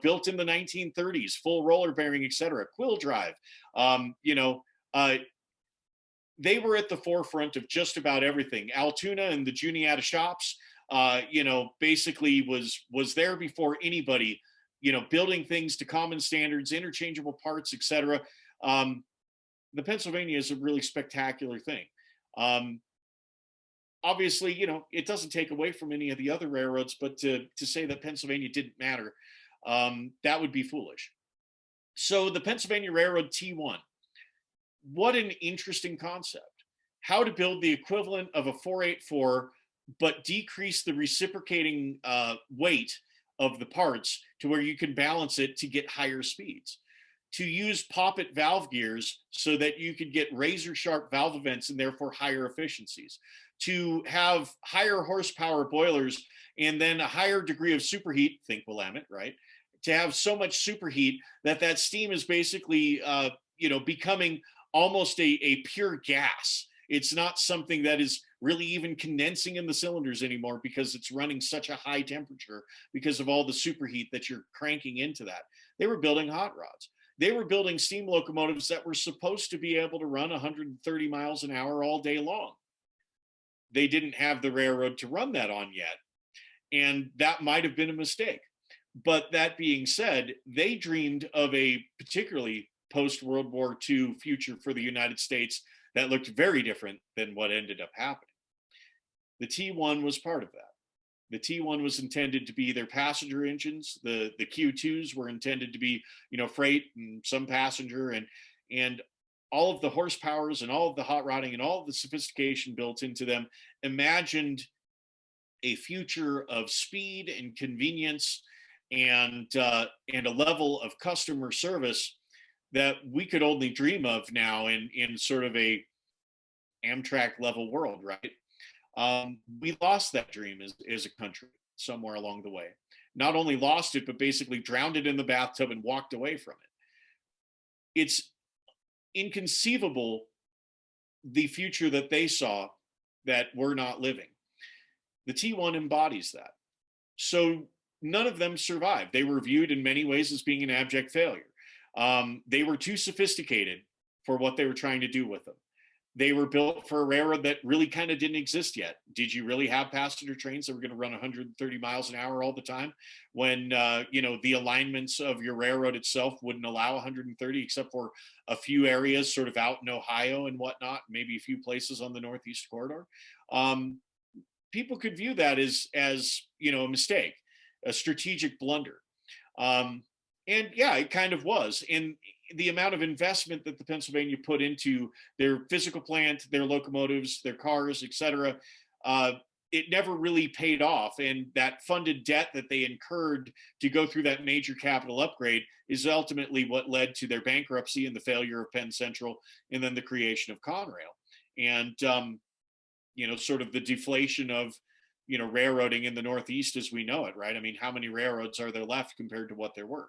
built in the 1930s, full roller bearing, et cetera, quill drive. They were at the forefront of just about everything. Altoona and the Juniata shops, basically was there before anybody, building things to common standards, interchangeable parts, et cetera. The Pennsylvania is a really spectacular thing. Obviously, it doesn't take away from any of the other railroads, but to say that Pennsylvania didn't matter, that would be foolish. So the Pennsylvania Railroad T1, what an interesting concept. How to build the equivalent of a 484, but decrease the reciprocating weight of the parts to where you can balance it to get higher speeds. To use poppet valve gears so that you could get razor sharp valve events and therefore higher efficiencies. To have higher horsepower boilers and then a higher degree of superheat, think Willamette, right? To have so much superheat that steam is basically, becoming almost a pure gas. It's not something that is really even condensing in the cylinders anymore because it's running such a high temperature because of all the superheat that you're cranking into that. They were building hot rods. They were building steam locomotives that were supposed to be able to run 130 miles an hour all day long. They didn't have the railroad to run that on yet. And that might have been a mistake. But that being said, they dreamed of a particularly post-World War II future for the United States that looked very different than what ended up happening. The T1 was part of that. The T1 was intended to be their passenger engines. The Q2s were intended to be, freight and some passenger, and all of the horsepowers and all of the hot rodding and all of the sophistication built into them imagined a future of speed and convenience and a level of customer service that we could only dream of now in sort of a Amtrak level world, right? We lost that dream as a country somewhere along the way. Not only lost it, but basically drowned it in the bathtub and walked away from it. It's inconceivable, the future that they saw that we're not living. The T1 embodies that. So none of them survived. They were viewed in many ways as being an abject failure. They were too sophisticated for what they were trying to do with them. They were built for a railroad that really kind of didn't exist yet. Did you really have passenger trains that were going to run 130 miles an hour all the time when, the alignments of your railroad itself wouldn't allow 130, except for a few areas sort of out in Ohio and whatnot, maybe a few places on the Northeast corridor? People could view that as a mistake, a strategic blunder. And yeah, it kind of was. And the amount of investment that the Pennsylvania put into their physical plant, their locomotives, their cars, et cetera, it never really paid off. And that funded debt that they incurred to go through that major capital upgrade is ultimately what led to their bankruptcy and the failure of Penn Central, and then the creation of Conrail. And, sort of the deflation of, railroading in the Northeast as we know it, right? I mean, how many railroads are there left compared to what there were?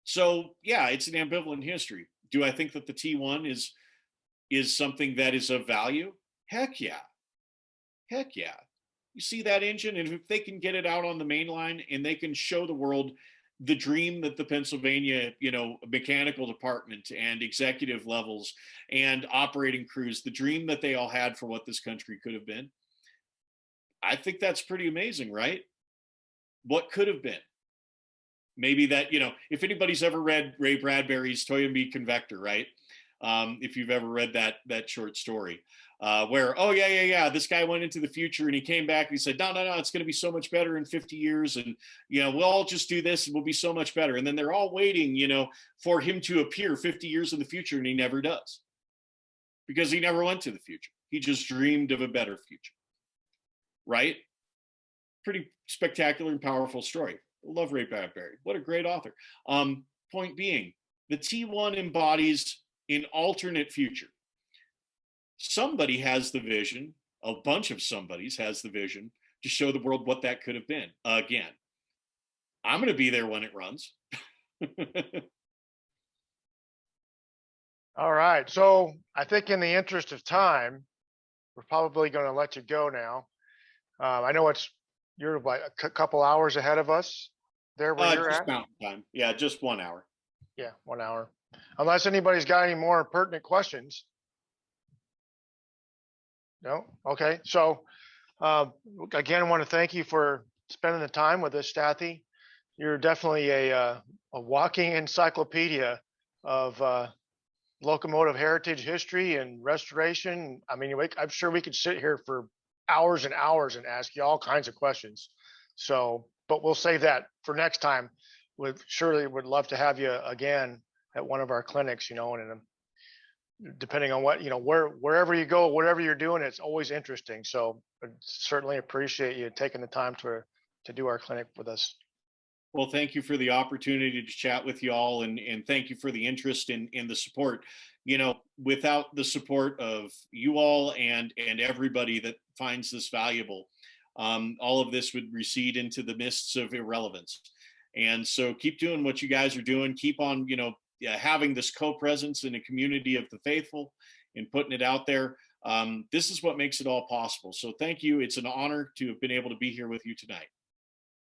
So yeah, it's an ambivalent history. Do I think that the T1 is something that is of value? Heck yeah. Heck yeah. You see that engine, and if they can get it out on the main line and they can show the world the dream that the Pennsylvania, mechanical department and executive levels and operating crews, the dream that they all had for what this country could have been, I think that's pretty amazing, right? What could have been? Maybe that, if anybody's ever read Ray Bradbury's Toynbee Convector, right? If you've ever read that short story, where, oh yeah, this guy went into the future and he came back and he said, no, it's going to be so much better in 50 years. And, we'll all just do this and we'll be so much better. And then they're all waiting, for him to appear 50 years in the future. And he never does, because he never went to the future. He just dreamed of a better future, right? Pretty spectacular and powerful story. Love Ray Bradbury. What a great author. Point being, the T1 embodies an alternate future. Somebody has the vision, a bunch of somebodies has the vision to show the world what that could have been. Again, I'm going to be there when it runs. All right. So I think in the interest of time, we're probably going to let you go now. I know you're like a couple hours ahead of us there where you're Just at. mountain time. Yeah, just 1 hour. Yeah, 1 hour. Unless anybody's got any more pertinent questions. No? Okay. So again, I want to thank you for spending the time with us, Stathi. You're definitely a walking encyclopedia of locomotive heritage, history, and restoration. I mean, I'm sure we could sit here for hours and hours and ask you all kinds of questions. So, but we'll save that for next time. We surely would love to have you again at one of our clinics, and depending on what, wherever you go, whatever you're doing, it's always interesting. So I certainly appreciate you taking the time to do our clinic with us. Well, thank you for the opportunity to chat with you all, and thank you for the interest in the support. Without the support of you all and everybody that finds this valuable, all of this would recede into the mists of irrelevance. And so keep doing what you guys are doing. Keep on, having this co-presence in a community of the faithful and putting it out there. This is what makes it all possible. So thank you. It's an honor to have been able to be here with you tonight.